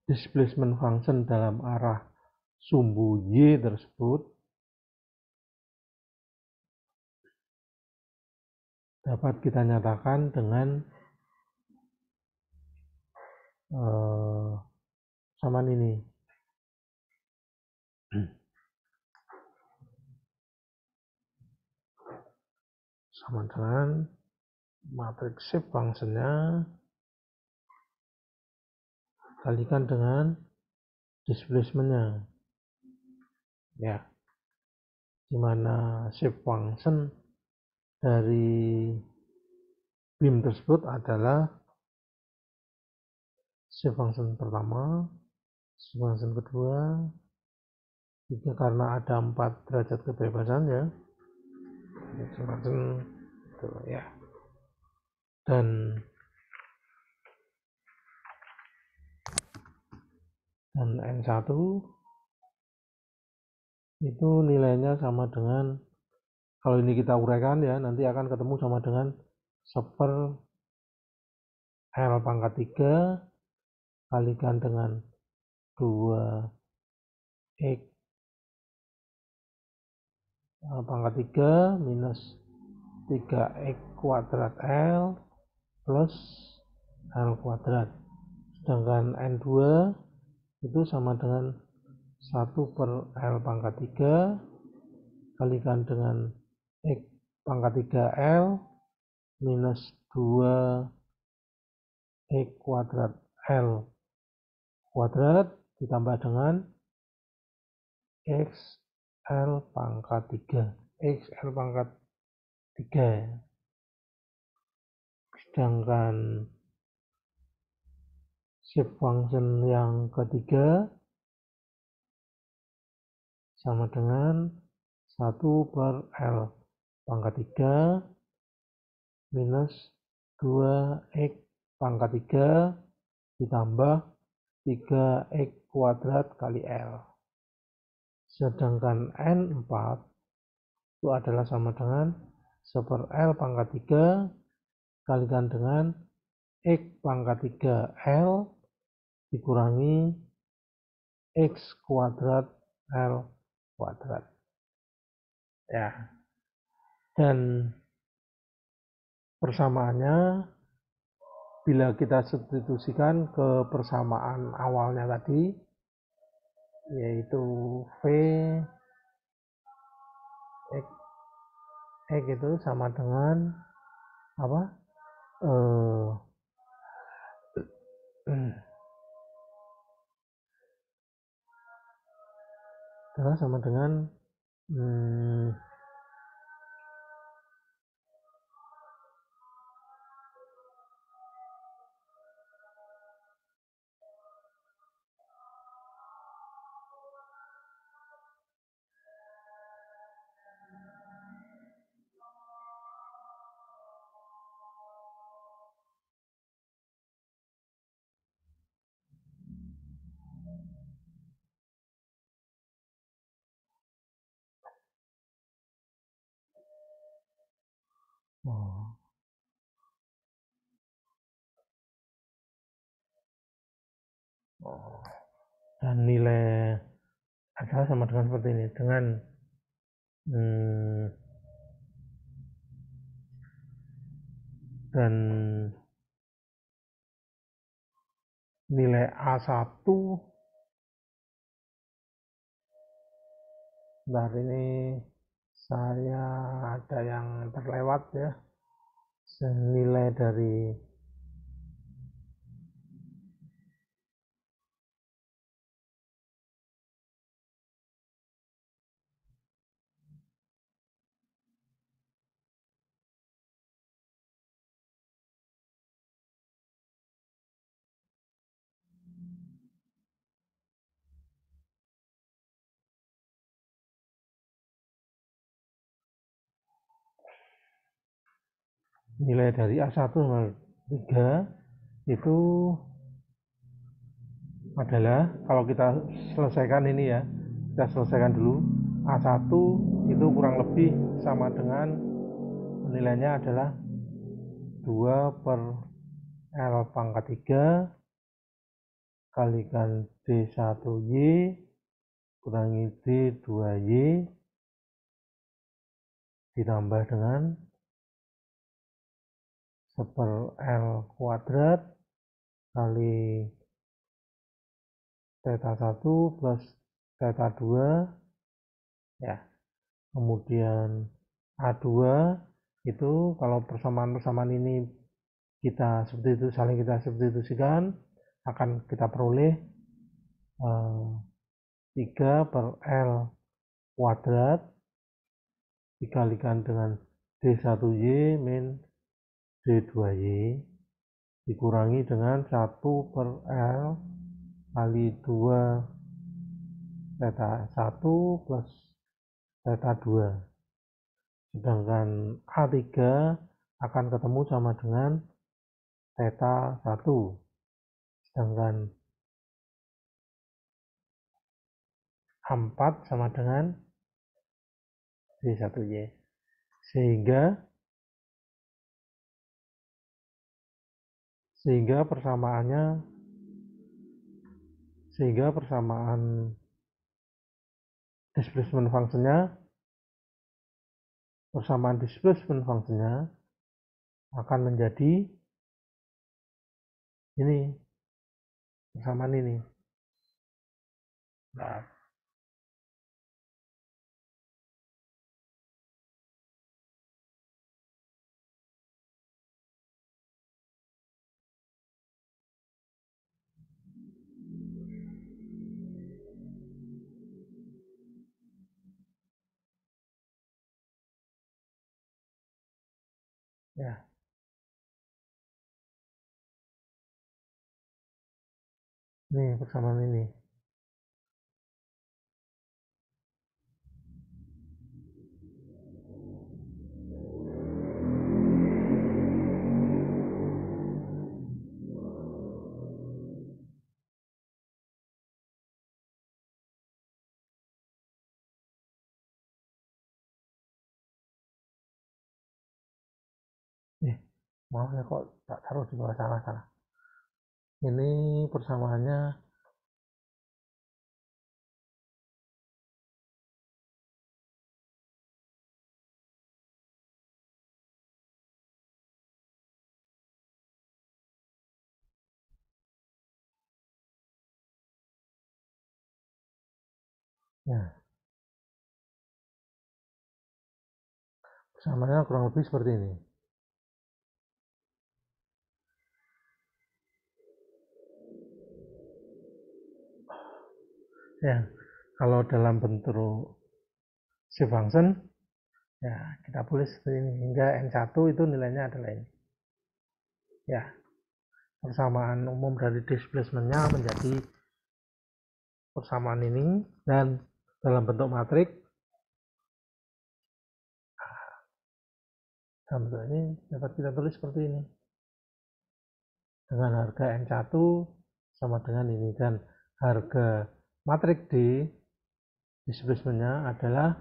displacement function dalam arah sumbu Y tersebut dapat kita nyatakan dengan persamaan ini. Sama dengan matriks shape function-nya kalikan dengan displacement-nya. Ya, dimana shape function dari beam tersebut adalah shape function pertama, shape function kedua, tiga, karena ada 4 derajat kebebasan ya, shape function itu ya. Dan N1 itu nilainya sama dengan, kalau ini kita uraikan ya, nanti akan ketemu sama dengan 1/L pangkat 3 kalikan dengan 2X pangkat 3 minus 3X kuadrat L plus L kuadrat. Sedangkan N2 itu sama dengan 1/L pangkat 3 kalikan dengan X pangkat 3L minus 2X kuadrat L kuadrat ditambah dengan XL pangkat 3. XL pangkat 3. Sedangkan shape function yang ketiga sama dengan 1/L pangkat 3 minus 2X pangkat 3 ditambah 3X kuadrat kali L. Sedangkan N4 itu adalah sama dengan 1/L pangkat 3 kalikan dengan X pangkat 3L dikurangi X kuadrat L kuadrat. Ya. Dan persamaannya bila kita substitusikan ke persamaan awalnya tadi, yaitu V X itu sama dengan apa? Adalah sama dengan dan nilai adalah sama dengan seperti ini, dengan dan nilai A1 bentar, ini saya ada yang terlewat ya, senilai dari nilai dari A1 sama 3 itu adalah, kalau kita selesaikan ini ya, kita selesaikan dulu. A1 itu kurang lebih sama dengan nilainya adalah 2/L pangkat 3 kalikan D1Y kurangi D2Y ditambah dengan 1/L kuadrat kali theta 1 plus theta 2 ya. Kemudian A2 itu kalau persamaan-persamaan ini kita saling kita substitusikan, akan kita peroleh 3 per L kuadrat dikalikan dengan D1Y min D2Y dikurangi dengan 1 per L kali 2 theta 1 plus theta 2. Sedangkan A3 akan ketemu sama dengan theta 1. Sedangkan A4 sama dengan D1Y. Sehingga persamaan displacement functionnya akan menjadi ini, persamaan ini. Nah, ya, ini persamaan ini. Maaf ya kok tak taruh di bawah, salah. Ini persamaannya ya, persamaannya kurang lebih seperti ini. Ya, kalau dalam bentuk shift function ya kita tulis seperti ini, hingga N1 itu nilainya adalah ini. Ya, persamaan umum dari displacementnya menjadi persamaan ini, dan dalam bentuk matrik dalam bentuk ini dapat kita tulis seperti ini, dengan harga N1 sama dengan ini, dan harga matrik D displacementnya adalah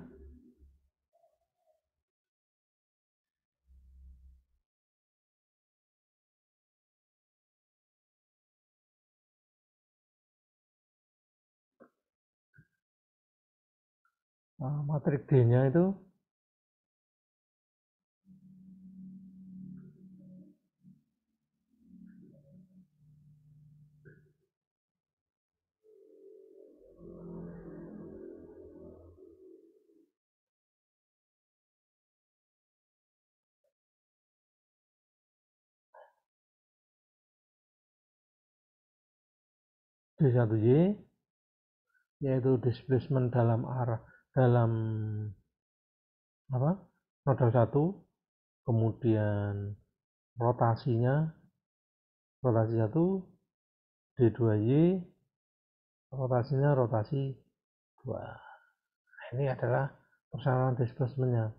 matrik D-nya itu D1Y, yaitu displacement dalam roda 1, kemudian rotasi 1, D2Y, rotasinya rotasi 2. Ini adalah persamaan displacementnya.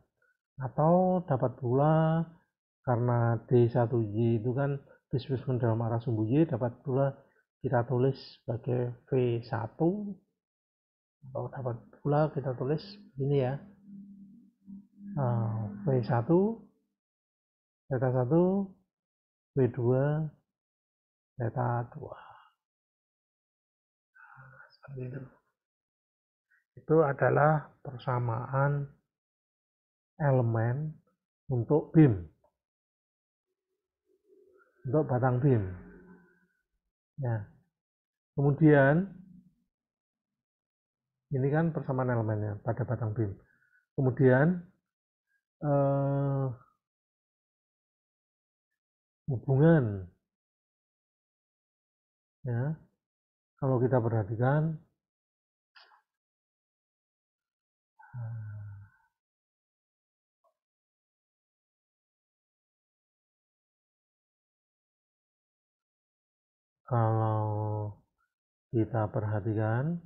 Atau dapat pula karena D1Y itu kan displacement dalam arah sumbu Y, dapat pula kita tulis sebagai V1, atau dapat pula kita tulis ini ya, V1 theta 1 V2 theta 2, seperti itu adalah persamaan elemen untuk batang beam ya. Kemudian Ini kan persamaan elemennya pada batang BIM. Kemudian hubungan, ya, kalau kita perhatikan, kalau kita perhatikan,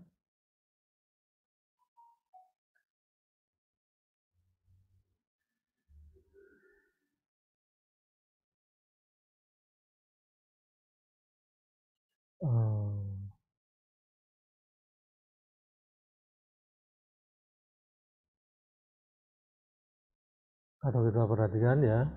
kalau kita perhatikan ya,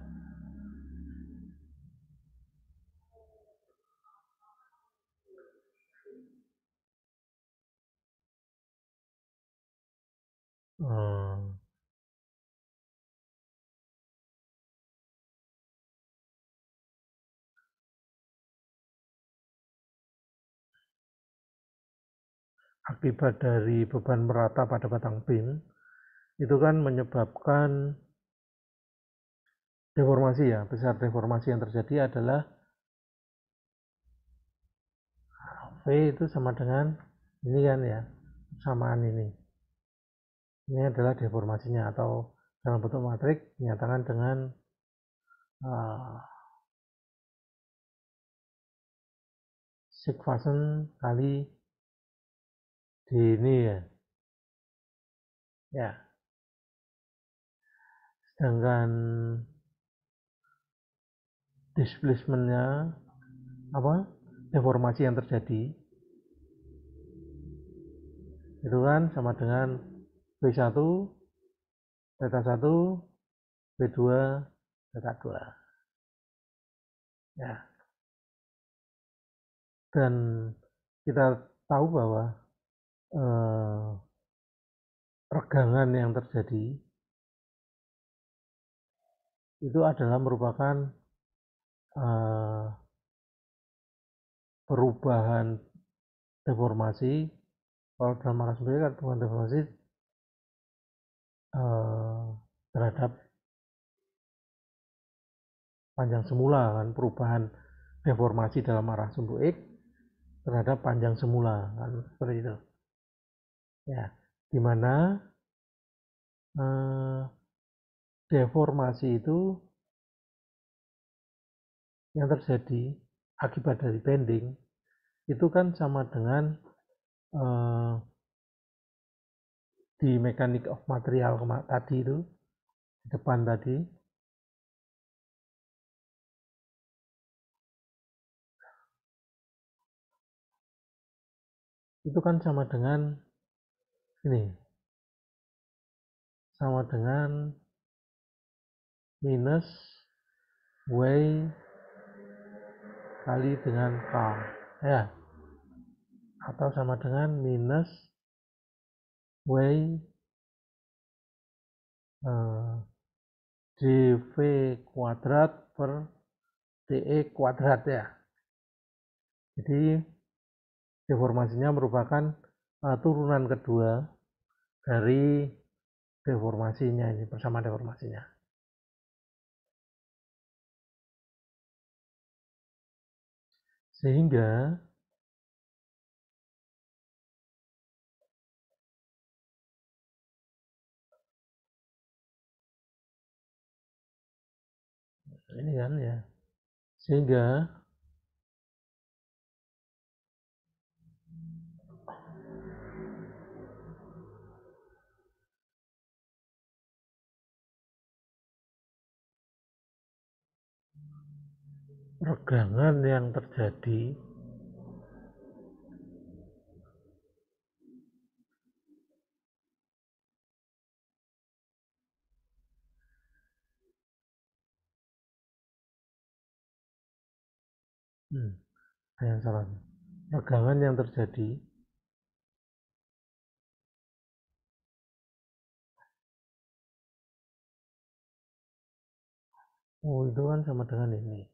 akibat dari beban merata pada batang BIM itu kan menyebabkan deformasi ya. Besar deformasi yang terjadi adalah V itu sama dengan ini kan ya, persamaan ini. Ini adalah deformasinya, atau dalam bentuk matrik dinyatakan dengan sigvasen kali d ini ya. Ya. Sedangkan displacementnya apa? Deformasi yang terjadi itu kan sama dengan V1 theta 1 V2 theta 2 ya. Dan kita tahu bahwa regangan yang terjadi itu adalah merupakan perubahan deformasi. Kalau dalam arah sendiri kan perubahan deformasi terhadap panjang semula, kan perubahan deformasi dalam arah sumbu X terhadap panjang semula, kan seperti itu ya, dimana deformasi itu yang terjadi akibat dari bending itu kan sama dengan di mechanics of material tadi itu di depan tadi itu kan sama dengan ini, sama dengan minus Y kali dengan K ya, atau sama dengan minus Y dV kuadrat per dE kuadrat ya. Jadi deformasinya merupakan turunan kedua dari deformasinya, ini persamaan deformasinya. Sehingga ini kan ya, sehingga regangan yang terjadi yang salah, regangan yang terjadi itu kan sama dengan ini,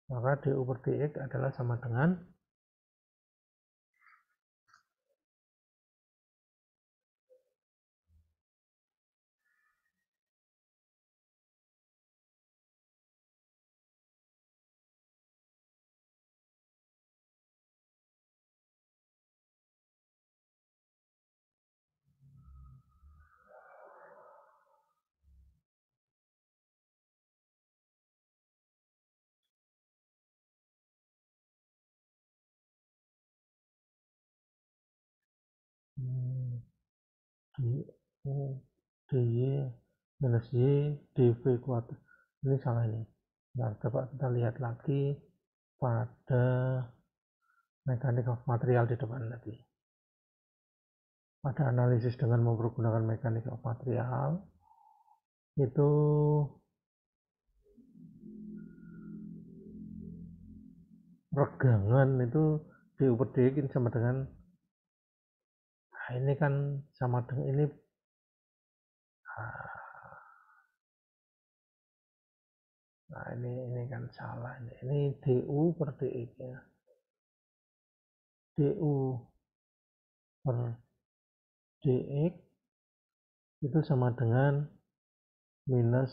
maka du per dx adalah sama dengan dy minus y dv kuadrat. Ini salah ini. Nah, coba kita lihat lagi pada mekanik of material di depan tadi. Pada analisis dengan mempergunakan mekanik of material itu regangan itu du per dx ini sama dengan, nah ini kan sama dengan ini, nah ini kan salah, ini du per dx ya, du per dx itu sama dengan minus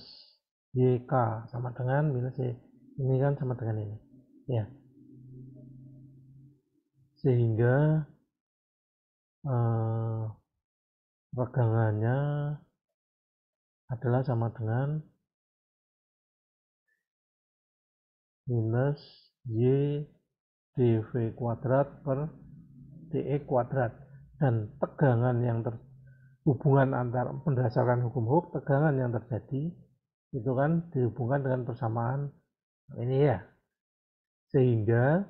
YK, sama dengan minus Y, ini kan sama dengan ini ya, sehingga regangannya adalah sama dengan minus Y dv kuadrat per dx kuadrat, dan tegangan yang hubungan antara berdasarkan hukum Hooke, tegangan yang terjadi itu kan dihubungkan dengan persamaan ini ya, sehingga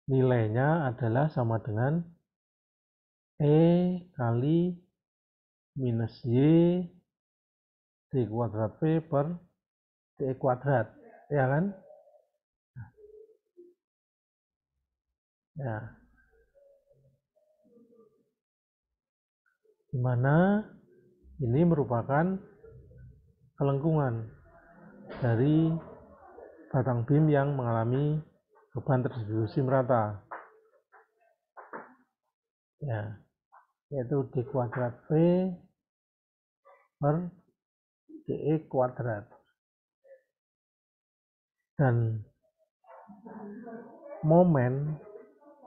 nilainya adalah sama dengan E kali minus Y d kuadrat V per dx kuadrat, ya kan? Ya, dimana ini merupakan kelengkungan dari batang beam yang mengalami beban terdistribusi merata, ya, yaitu d kuadrat V per dx kuadrat, dan momen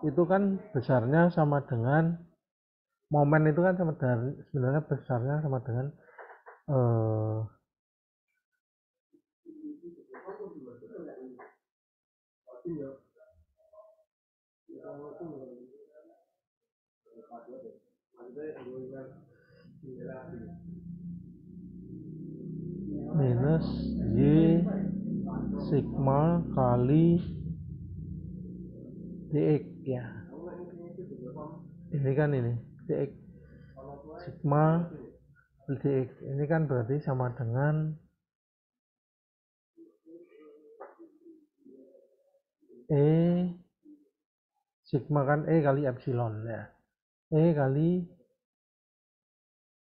itu kan besarnya sama dengan, momen itu kan sama dengan, sebenarnya besarnya sama dengan minus Y sigma kali dx ya, ini kan ini dx sigma dx, ini kan berarti sama dengan E sigma kan E kali epsilon ya, E kali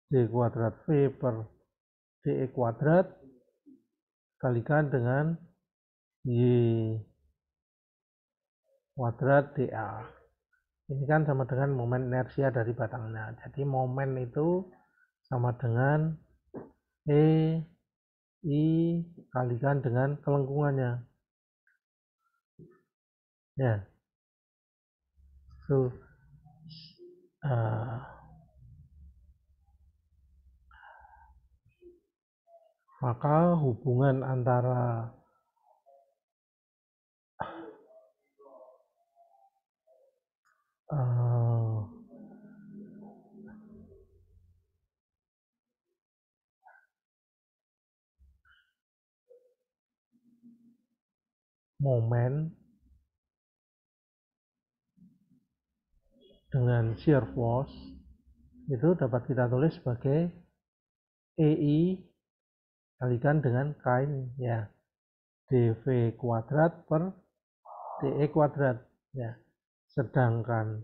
d kuadrat V per dx kuadrat kalikan dengan Y kuadrat dA. Ini kan sama dengan momen inersia dari batangnya. Jadi momen itu sama dengan E I kalikan dengan kelengkungannya. Ya. So, maka hubungan antara momen dengan shear force itu dapat kita tulis sebagai EI kalikan dengan K ini ya, dv kuadrat per dE kuadrat ya. Sedangkan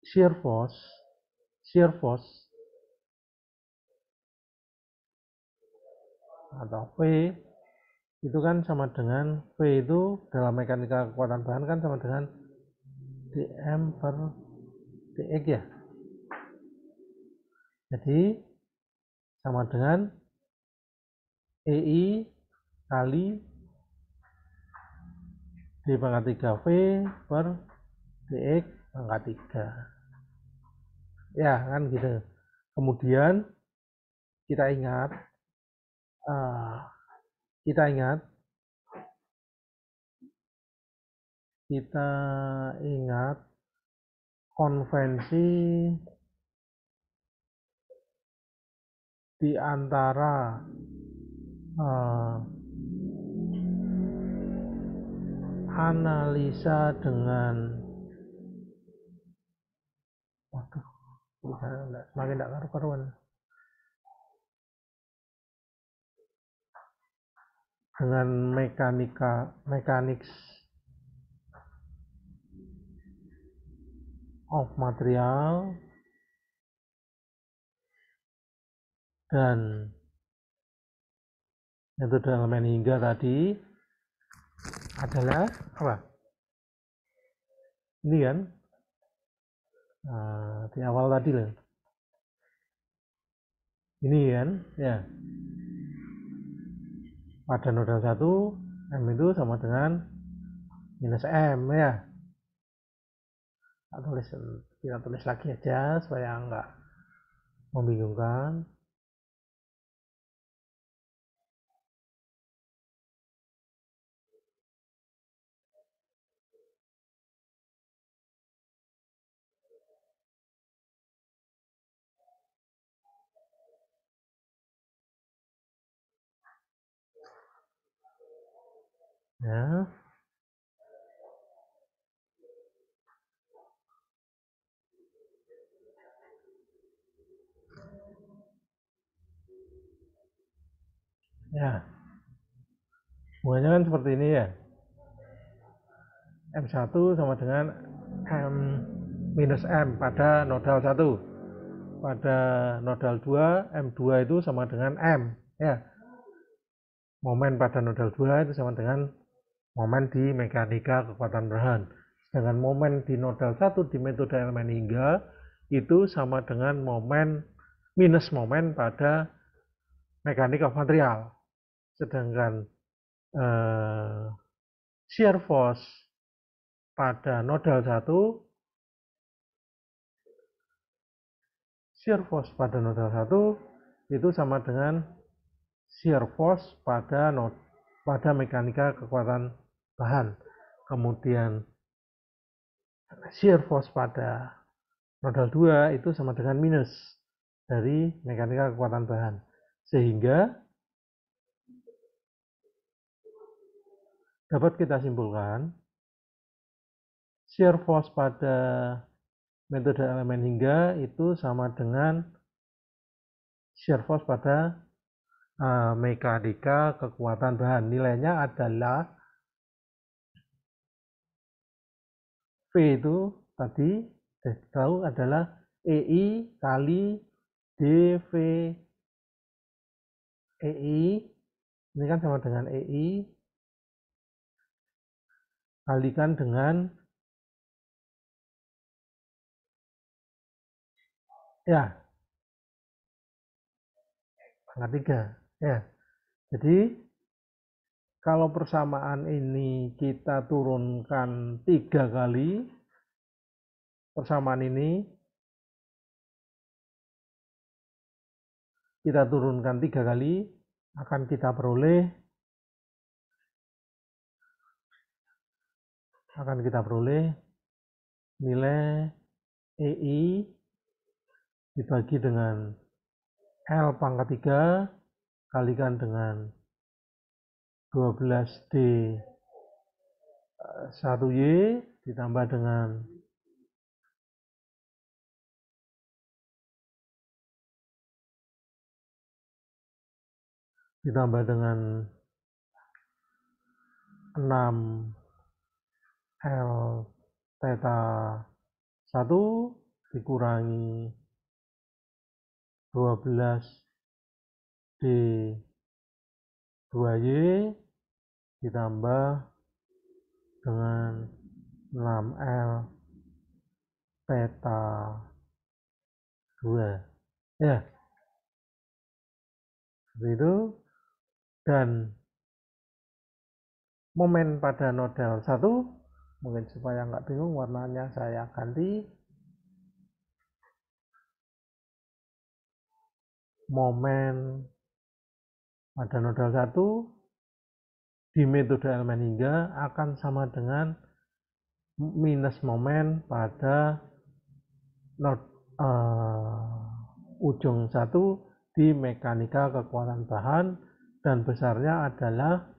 shear force atau V itu kan sama dengan, V itu dalam mekanika kekuatan bahan kan sama dengan dm per dx ya. Jadi sama dengan EI kali d pangkat 3 V per dx pangkat 3 ya kan gitu. Kemudian kita ingat kita ingat konvensi di antara analisa dengan semakin tidak karu-karuan dengan mechanics of material dan metode elemen hingga tadi adalah apa? Ini kan di awal tadi loh. Ini kan ya. Pada nodal 1 M itu sama dengan minus M ya. Kita tulis lagi aja supaya enggak membingungkan. Ya. Ya. Hubungannya kan seperti ini ya. M1 sama dengan M minus M pada nodal 1. Pada nodal 2, M2 itu sama dengan M. Ya. Momen pada nodal 2 itu sama dengan momen di mekanika kekuatan bahan. Sedangkan momen di nodal 1 di metode elemen hingga itu sama dengan momen minus momen pada mekanika material. Sedangkan shear force pada nodal 1 itu sama dengan shear force pada mekanika kekuatan bahan. Kemudian shear force pada nodal 2 itu sama dengan minus dari mekanika kekuatan bahan. Sehingga dapat kita simpulkan shear force pada metode elemen hingga itu sama dengan shear force pada mekanika kekuatan bahan. Nilainya adalah V itu tadi tahu adalah EI kali dV EI, ini kan sama dengan EI kalikan dengan ya pangkat 3 ya. Jadi kalau persamaan ini kita turunkan 3 kali, persamaan ini kita turunkan 3 kali, akan kita peroleh nilai EI dibagi dengan L pangkat 3 kalikan dengan 12D 1Y ditambah dengan ditambah dengan 6 L theta 1 dikurangi 12 D 2Y ditambah dengan 6L theta 2 ya seperti itu. Dan momen pada nodal 1 mungkin supaya nggak bingung warnanya saya ganti. Momen pada nodal 1 di metode elemen hingga akan sama dengan minus momen pada ujung satu di mekanika kekuatan bahan, dan besarnya adalah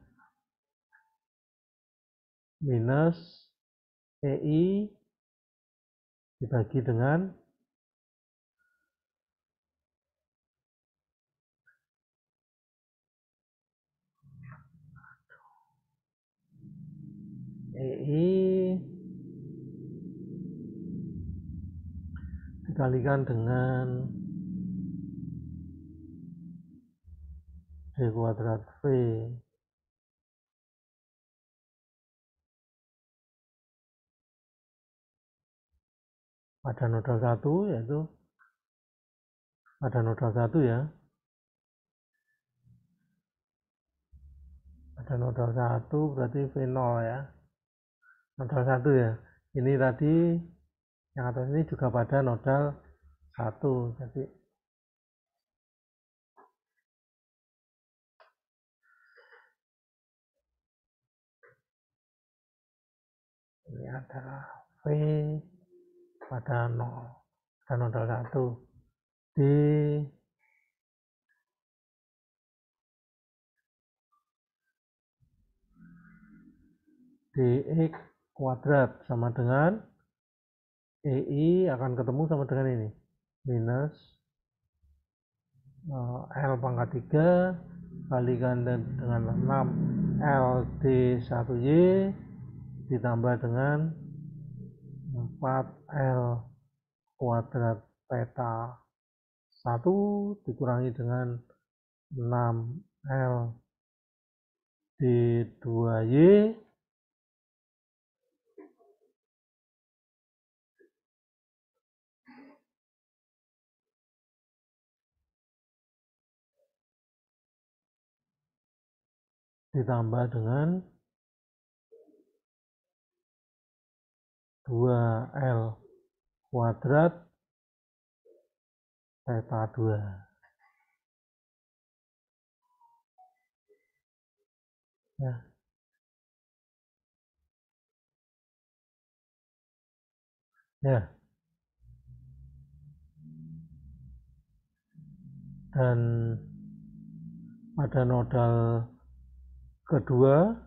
minus EI dibagi dengan EI dikalikan dengan D kuadrat V pada nodal 1, yaitu pada nodal 1 ya, pada nodal 1 berarti V0 ya, nodal 1 ya, ini tadi yang atas ini juga pada nodal 1, jadi ini adalah V pada 0 pada nodal 1 di dx kuadrat sama dengan EI akan ketemu sama dengan ini minus L pangkat 3 kalikan dengan 6 LD1Y ditambah dengan 4L kuadrat theta 1 dikurangi dengan 6L D2Y ditambah dengan 2L kuadrat theta 2 ya. Ya. Dan pada nodal kedua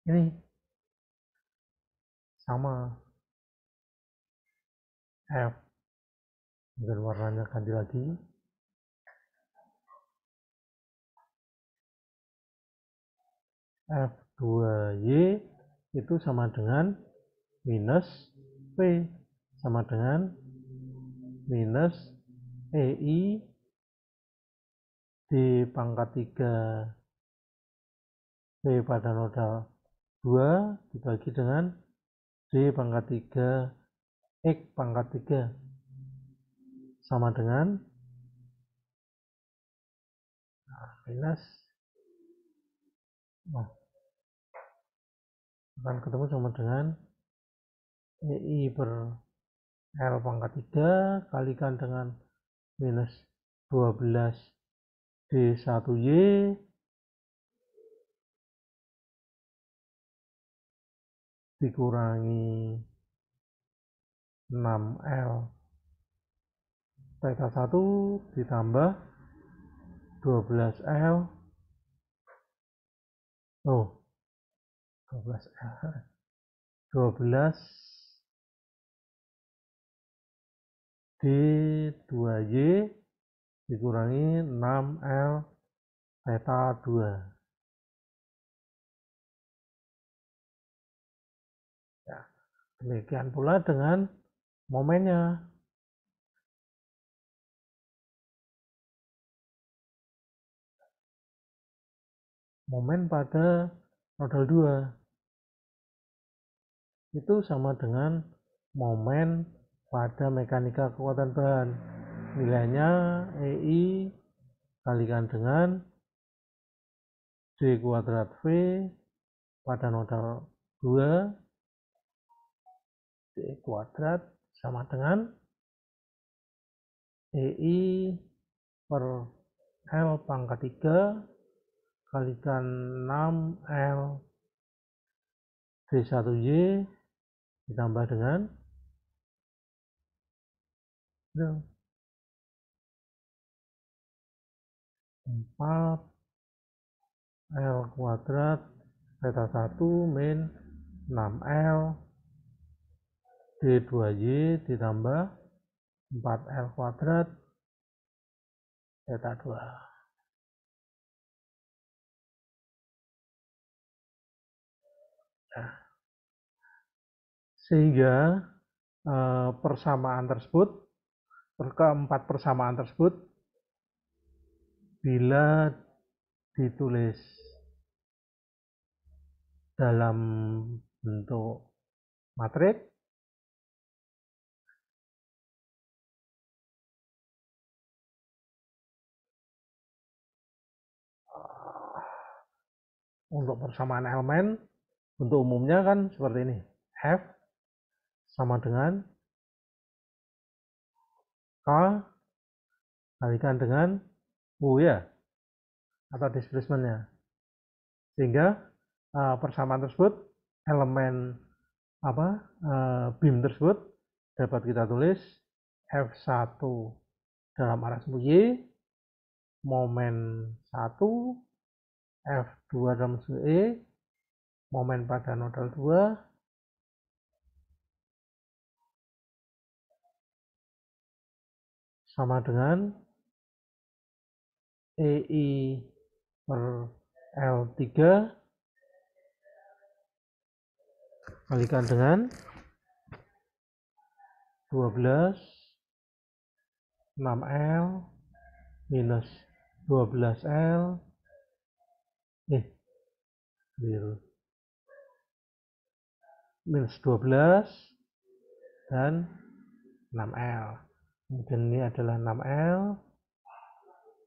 ini sama F, dan warnanya ganti lagi, F2Y itu sama dengan minus P sama dengan minus EI di pangkat 3 P pada nodal 2 dibagi dengan D pangkat 3 X pangkat 3 sama dengan minus akan ketemu sama dengan EI per L pangkat 3 kalikan dengan minus 12 D1Y dikurangi 6L theta 1 ditambah 12L 12 D2Y dikurangi 6L theta 2 ya. Demikian pula dengan momennya. Momen pada nodal 2 itu sama dengan momen pada mekanika kekuatan bahan. Nilainya EI kalikan dengan D kuadrat V pada nodal 2 D kuadrat sama dengan EI per L pangkat 3 kalikan 6L D1Y ditambah dengan 4 L kuadrat theta 1 min 6L D2Y ditambah 4L kuadrat theta 2. Nah, sehingga keempat persamaan tersebut bila ditulis dalam bentuk matriks untuk persamaan elemen untuk umumnya kan seperti ini, F sama dengan K kalikan dengan U ya, atau displacement-nya, sehingga persamaan tersebut elemen beam tersebut dapat kita tulis F1 dalam arah sumbu Y momen 1 F2 dalam sumbu E momen pada nodal 2 sama dengan EI per L3 kalikan dengan 12 6L minus 12L minus 12 dan 6L. Kemudian ini adalah 6L,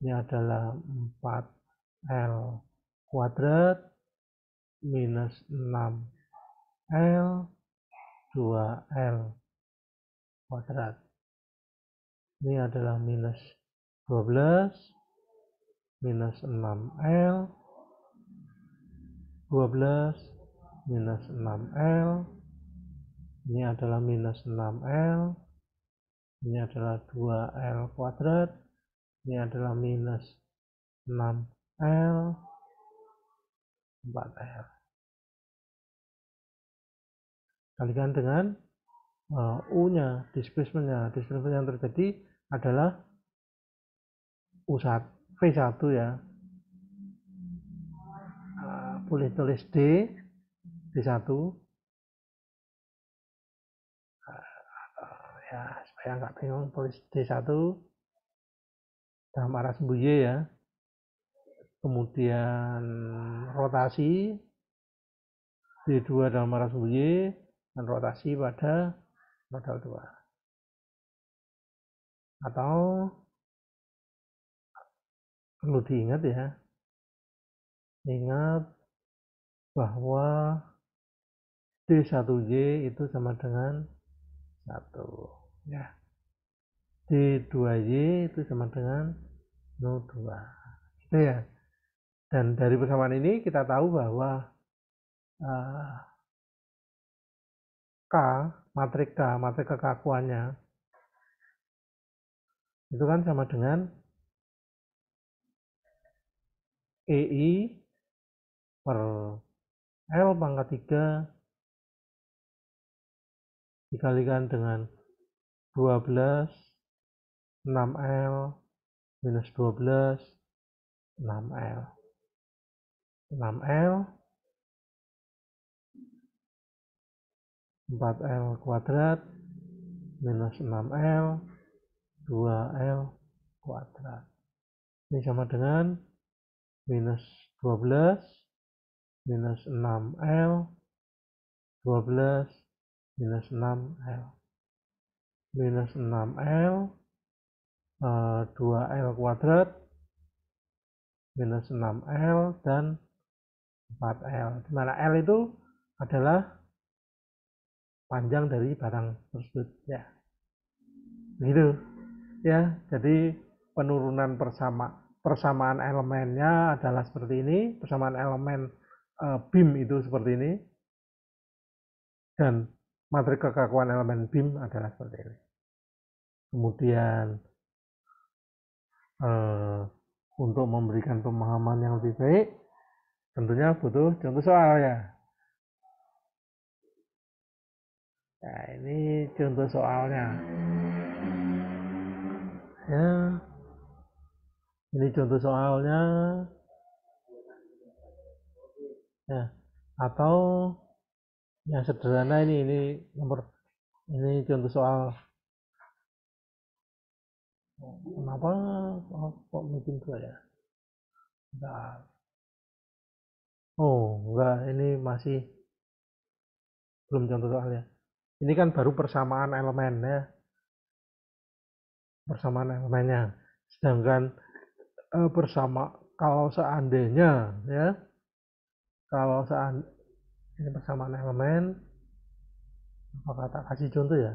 ini adalah 4L kuadrat minus 6L 2L kuadrat. Ini adalah minus 12 minus 6L 12 minus 6L, ini adalah minus 6L, ini adalah 2L kuadrat, ini adalah minus 6L 4L. Kalikan dengan U-nya, displacement-nya. Displacement yang terjadi adalah U1, V1 ya. Boleh tulis D1 ya, supaya nggak bingung, tulis D1 dalam arah sumbu Y ya. Kemudian rotasi D2 dalam arah sumbu Y dan rotasi pada nodal 2. Atau perlu diingat ya, ingat bahwa D1Y itu sama dengan 1 ya, D2Y itu sama dengan 2 itu ya. Dan dari persamaan ini kita tahu bahwa matrik kekakuannya itu kan sama dengan EI per L pangkat 3 dikalikan dengan 12 6L minus 12 6L 4L kuadrat minus 6L 2L kuadrat. Ini sama dengan minus 12 minus 6L 12 minus 6L minus 6L 2L kuadrat minus 6L dan 4L, dimana L itu adalah panjang dari barang tersebut ya, begitu ya. Jadi penurunan persamaan elemennya adalah seperti ini, persamaan elemen beam itu seperti ini, dan materi kekakuan elemen BIM adalah seperti ini. Kemudian untuk memberikan pemahaman yang lebih baik, tentunya butuh contoh soal ya. Nah, ini contoh soalnya. Ya, ini contoh soalnya. Ya, atau yang sederhana ini ini contoh soal. Kenapa kok bikin dua ya? Bentar. Oh, enggak, ini masih belum contoh soalnya. Ini kan baru persamaan elemen ya. Persamaan elemennya. Sedangkan kalau seandainya ya, kalau seandainya ini persamaan elemen, apakah tak kasih contoh ya?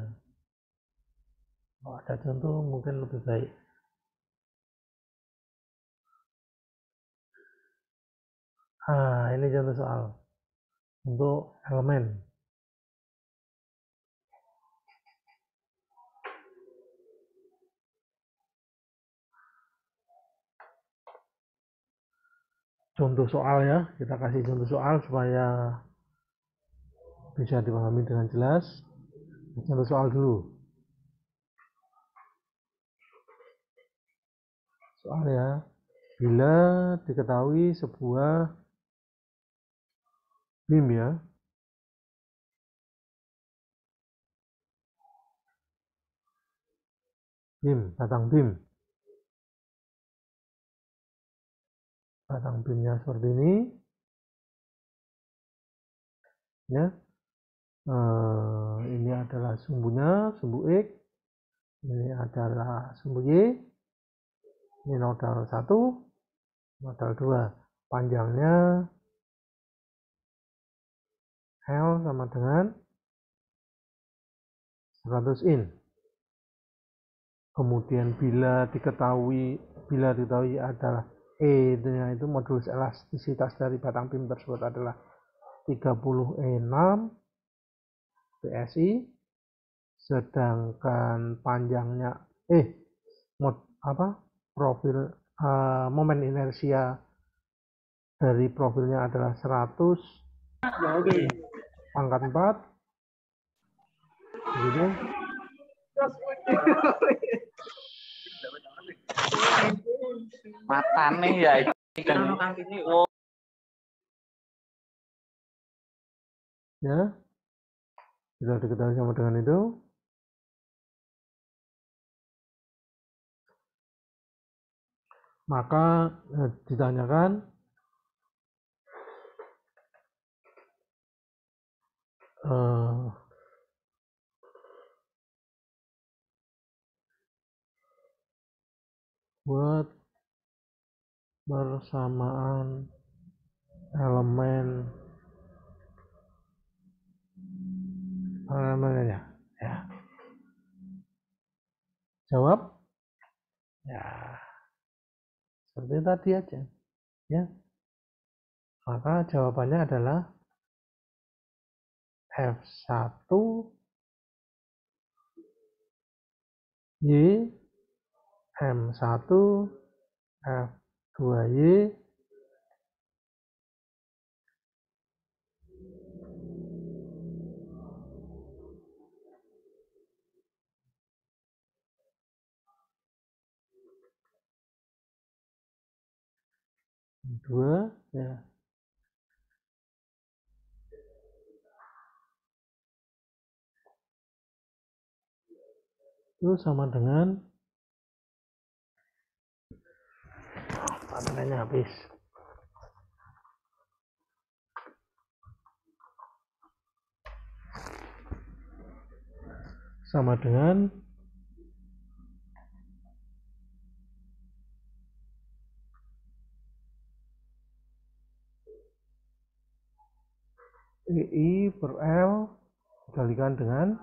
Kalau ada contoh mungkin lebih baik. Ini contoh soal untuk elemen. Contoh soal ya, kita kasih contoh soal supaya bisa dipahami dengan jelas. Contoh soal dulu. Soal ya, bila diketahui sebuah BIM ya, batang BIM-nya seperti ini, ya. Ini adalah sumbunya, sumbu X, ini adalah sumbu Y, ini nodal 1, nodal 2, panjangnya L sama dengan 100 in. Kemudian bila diketahui adalah E-nya itu modulus elastisitas dari batang BIM tersebut adalah 30E6 PSI, sedangkan panjangnya profil momen inersia dari profilnya adalah 100 pangkat 4 gitu. Matane ya ya, sudah diketahui sama dengan itu. Maka ditanyakan buat persamaan elemennya ya. Jawab ya seperti tadi aja ya. Maka jawabannya adalah F1 Y, M1 F2Y, dua ya. Itu sama dengan baterainya habis. Sama dengan I per L dikalikan dengan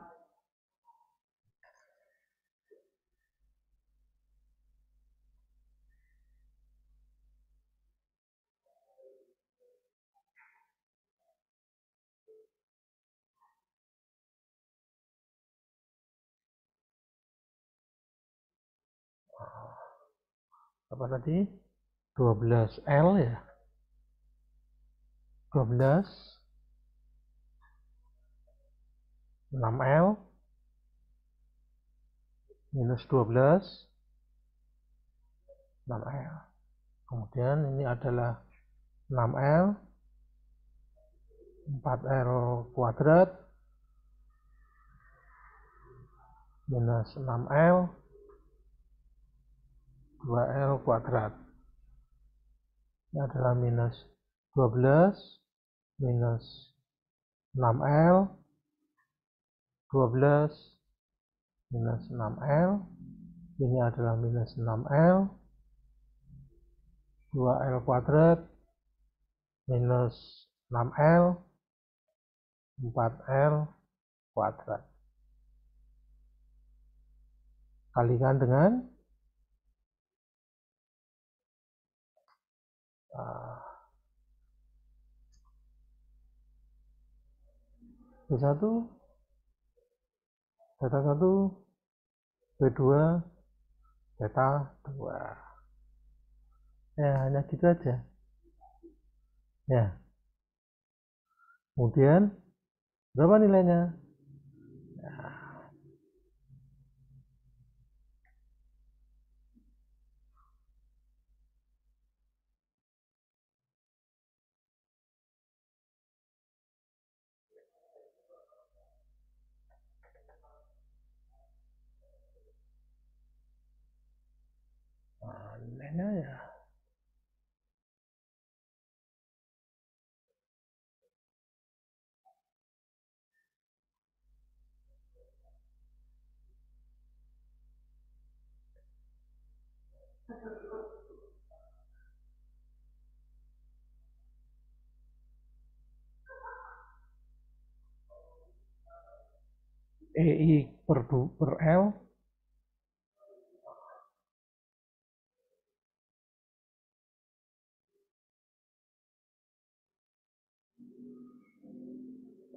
apa tadi, 12L ya, 12, 6L minus 12, 6L. Kemudian ini adalah 6L, 4L kuadrat minus 6L, 2L kuadrat. Ini adalah minus 12 minus 6L, 12 minus 6L, ini adalah minus 6L, 2L kuadrat minus 6L, 4L kuadrat. Kalikan dengan B1, beta 1, B2, beta 2. Ya, hanya gitu aja. Ya. Kemudian berapa nilainya? Nah, nilainya ya EI per L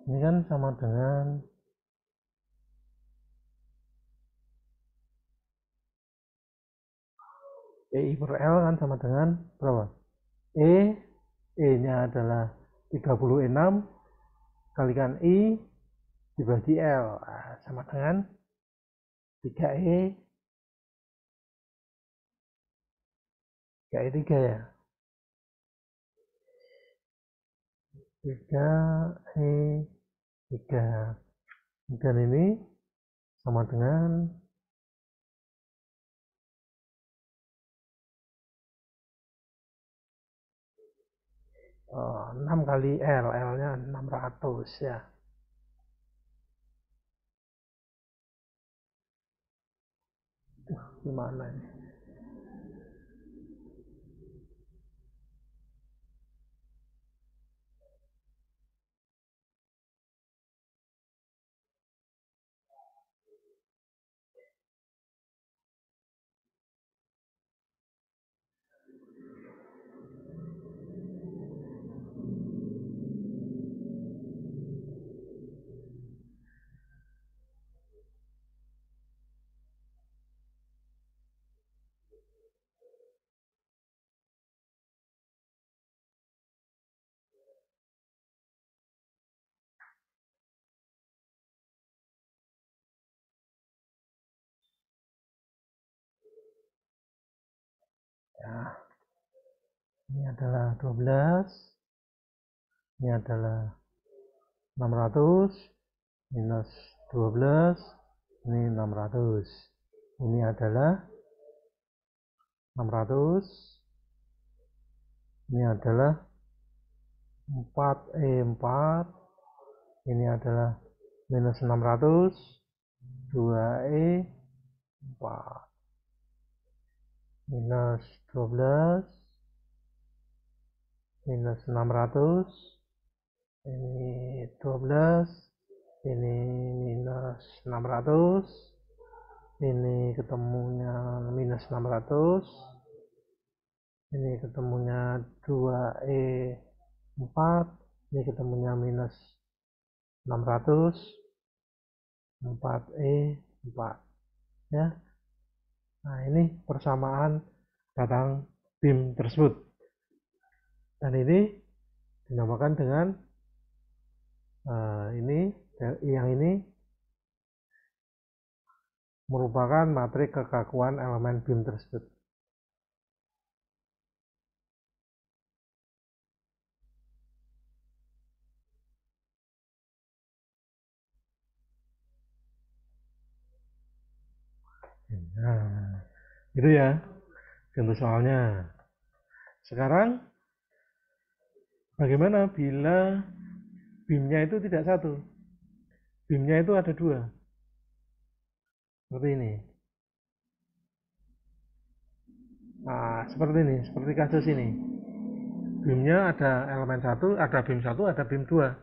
ini kan sama dengan EI per L kan sama dengan berapa? E-nya adalah 36 kalikan I dibagi L. Nah, sama dengan 3E, 3E3 ya. 3E3. Dan ini sama dengan 6 kali L, L-nya 600 ya. Gimana ini? Ya, ini adalah 12, ini adalah 600 minus 12, ini 600. Ini adalah 600, ini adalah 4E4, ini adalah minus 600, 2E4, minus 12, minus 600, ini 12, ini minus 600, ini ketemunya minus 600, ini ketemunya 2E4, ini ketemunya minus 600, 4E4 ya. Nah, ini persamaan batang BIM tersebut. Dan ini dinamakan dengan yang ini merupakan matrik kekakuan elemen BIM tersebut. Nah, itu ya contoh soalnya. Sekarang bagaimana bila BIM-nya itu tidak satu? BIM-nya itu ada dua. Seperti ini. Nah, seperti ini, seperti kasus ini. BIM-nya ada elemen satu, ada BIM satu, ada BIM dua.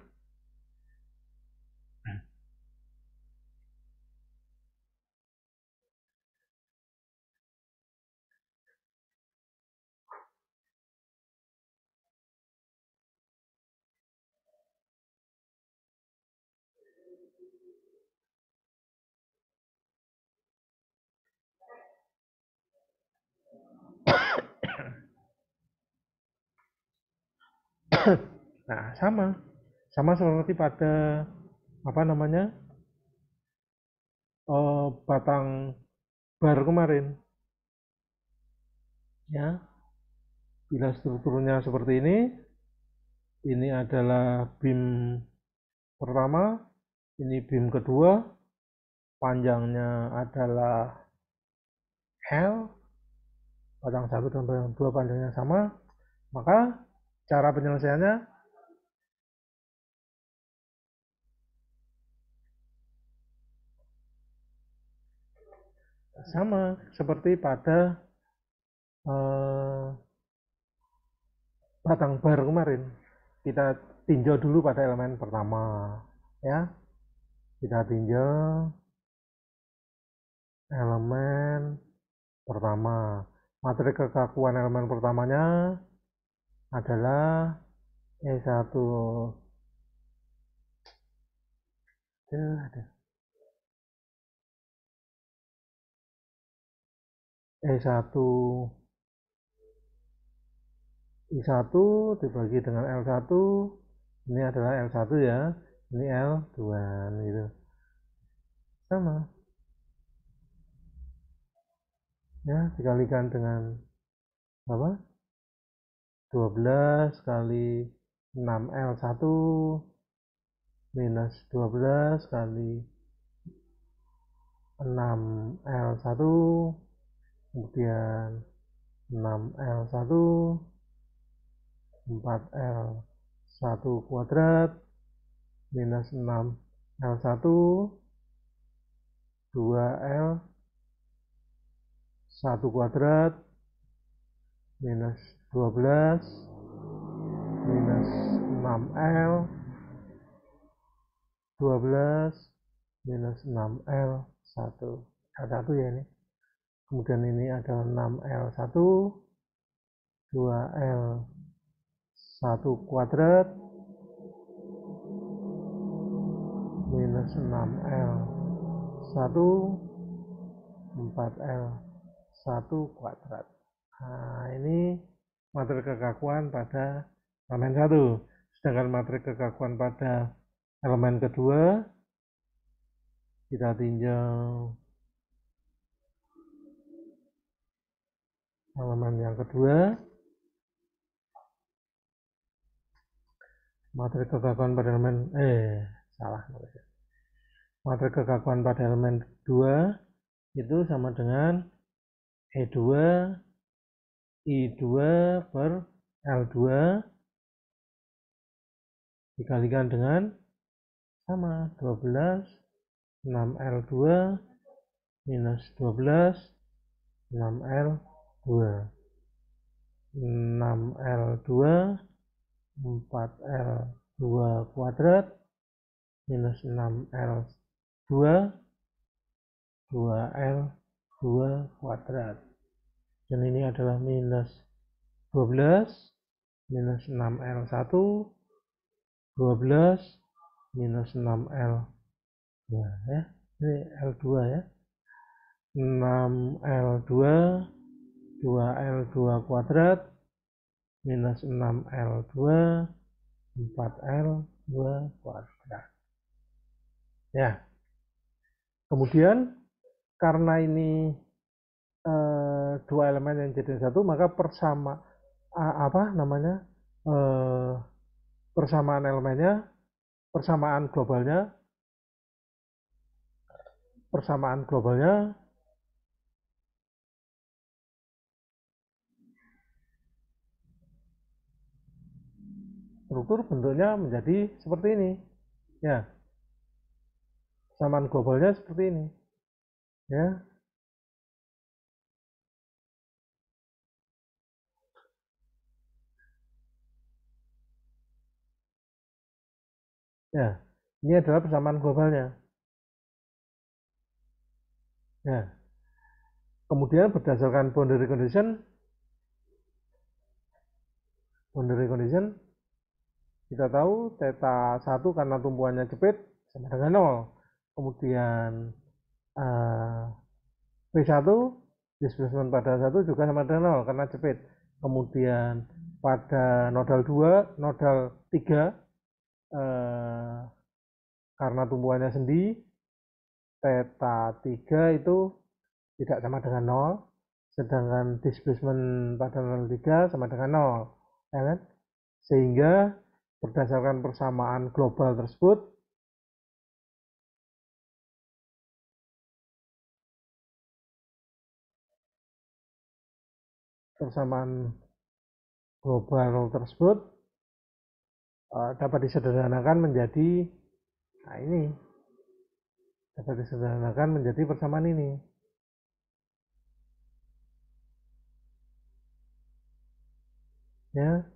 Nah, sama seperti pada apa namanya batang bar kemarin, ya. Bila strukturnya seperti ini adalah BIM pertama, ini BIM kedua, panjangnya adalah L, batang satu dan batang dua panjangnya sama, maka cara penyelesaiannya sama seperti pada eh, batang bar kemarin. Kita tinjau dulu pada elemen pertama, ya. Kita tinjau elemen pertama. Materi kekakuan elemen pertamanya adalah E1. E1 I1 dibagi dengan L1, ini adalah L1 ya, ini L2 gitu. Sama. Ya, dikalikan dengan apa? 12 kali 6L1 minus 12 kali 6L1, kemudian 6L1, 4L1 kuadrat minus 6L1, 2L1 kuadrat minus 12 minus 6L 12 minus 6L1 L1 ya ini. Kemudian ini adalah 6L1, 2L1 kuadrat minus 6L1, 4L1 kuadrat. Nah, ini materi kekakuan pada elemen 1. Sedangkan materi kekakuan pada elemen kedua, kita tinjau elemen yang kedua. Materi kekakuan pada elemen materi kekakuan pada elemen 2 itu sama dengan E2 I2 per L2 dikalikan dengan sama 12 6L2 minus 12 6L2 6L2 4L2 kuadrat minus 6L2 2L2 kuadrat, dan ini adalah minus 12 minus 6L1 12 minus 6L2 ya, ini L2 ya, 6L2 2L2 kuadrat minus 6L2 4L2 kuadrat. Ya. Kemudian karena ini dua elemen yang jadi satu, maka persamaan elemennya, persamaan globalnya struktur bentuknya menjadi seperti ini. Ya. Persamaan globalnya seperti ini. Ya. Ya. Ini adalah persamaan globalnya. Ya. Kemudian berdasarkan boundary condition kita tahu theta 1 karena tumpuannya jepit sama dengan 0. Kemudian P1 displacement pada 1 juga sama dengan 0 karena jepit. Kemudian pada nodal 3 karena tumpuannya sendi, theta 3 itu tidak sama dengan 0, sedangkan displacement pada nodal 3 sama dengan 0. Ya kan? Sehingga berdasarkan persamaan global tersebut, dapat disederhanakan menjadi persamaan ini. Ya.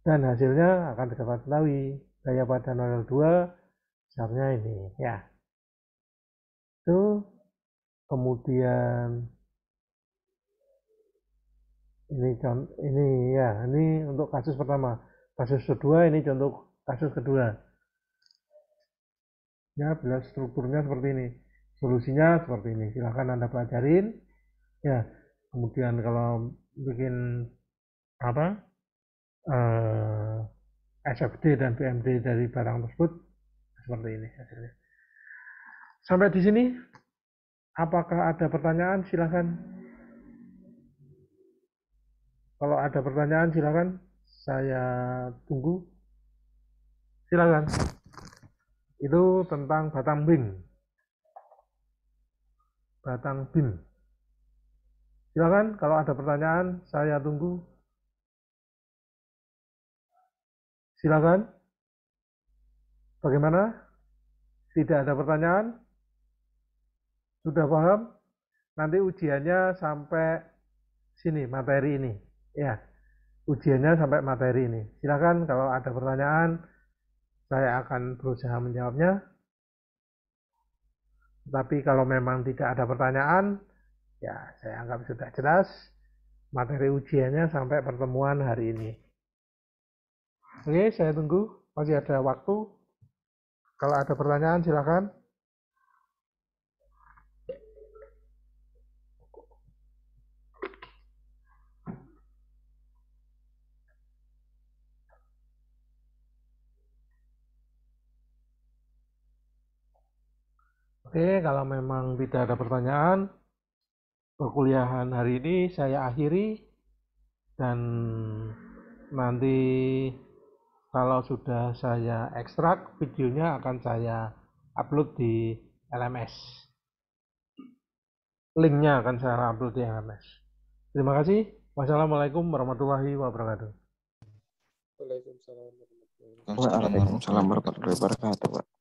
Dan hasilnya akan dapat ketahui gaya pada nodal 2 besarnya ini, ya. Itu kemudian ini untuk kasus pertama. Kasus kedua ini contoh kasus kedua. Ya, bila strukturnya seperti ini, solusinya seperti ini. Silahkan Anda pelajarin. Ya, kemudian kalau bikin SFD dan BMD dari barang tersebut seperti ini hasilnya. Sampai di sini, apakah ada pertanyaan? Silahkan. Kalau ada pertanyaan silahkan, saya tunggu. Silahkan. Itu tentang batang BIM. Silahkan, kalau ada pertanyaan, saya tunggu. Silahkan. Bagaimana? Tidak ada pertanyaan? Sudah paham? Nanti ujiannya sampai sini, materi ini. Ya, ujiannya sampai materi ini. Silahkan, kalau ada pertanyaan, saya akan berusaha menjawabnya. Tapi kalau memang tidak ada pertanyaan, ya saya anggap sudah jelas materi ujiannya sampai pertemuan hari ini. Oke, saya tunggu. Masih ada waktu. Kalau ada pertanyaan, silakan. Oke, kalau memang tidak ada pertanyaan, perkuliahan hari ini saya akhiri. Dan nanti kalau sudah saya ekstrak, videonya akan saya upload di LMS. Linknya akan saya upload di LMS. Terima kasih. Wassalamualaikum warahmatullahi wabarakatuh. Waalaikumsalam warahmatullahi wabarakatuh, Pak.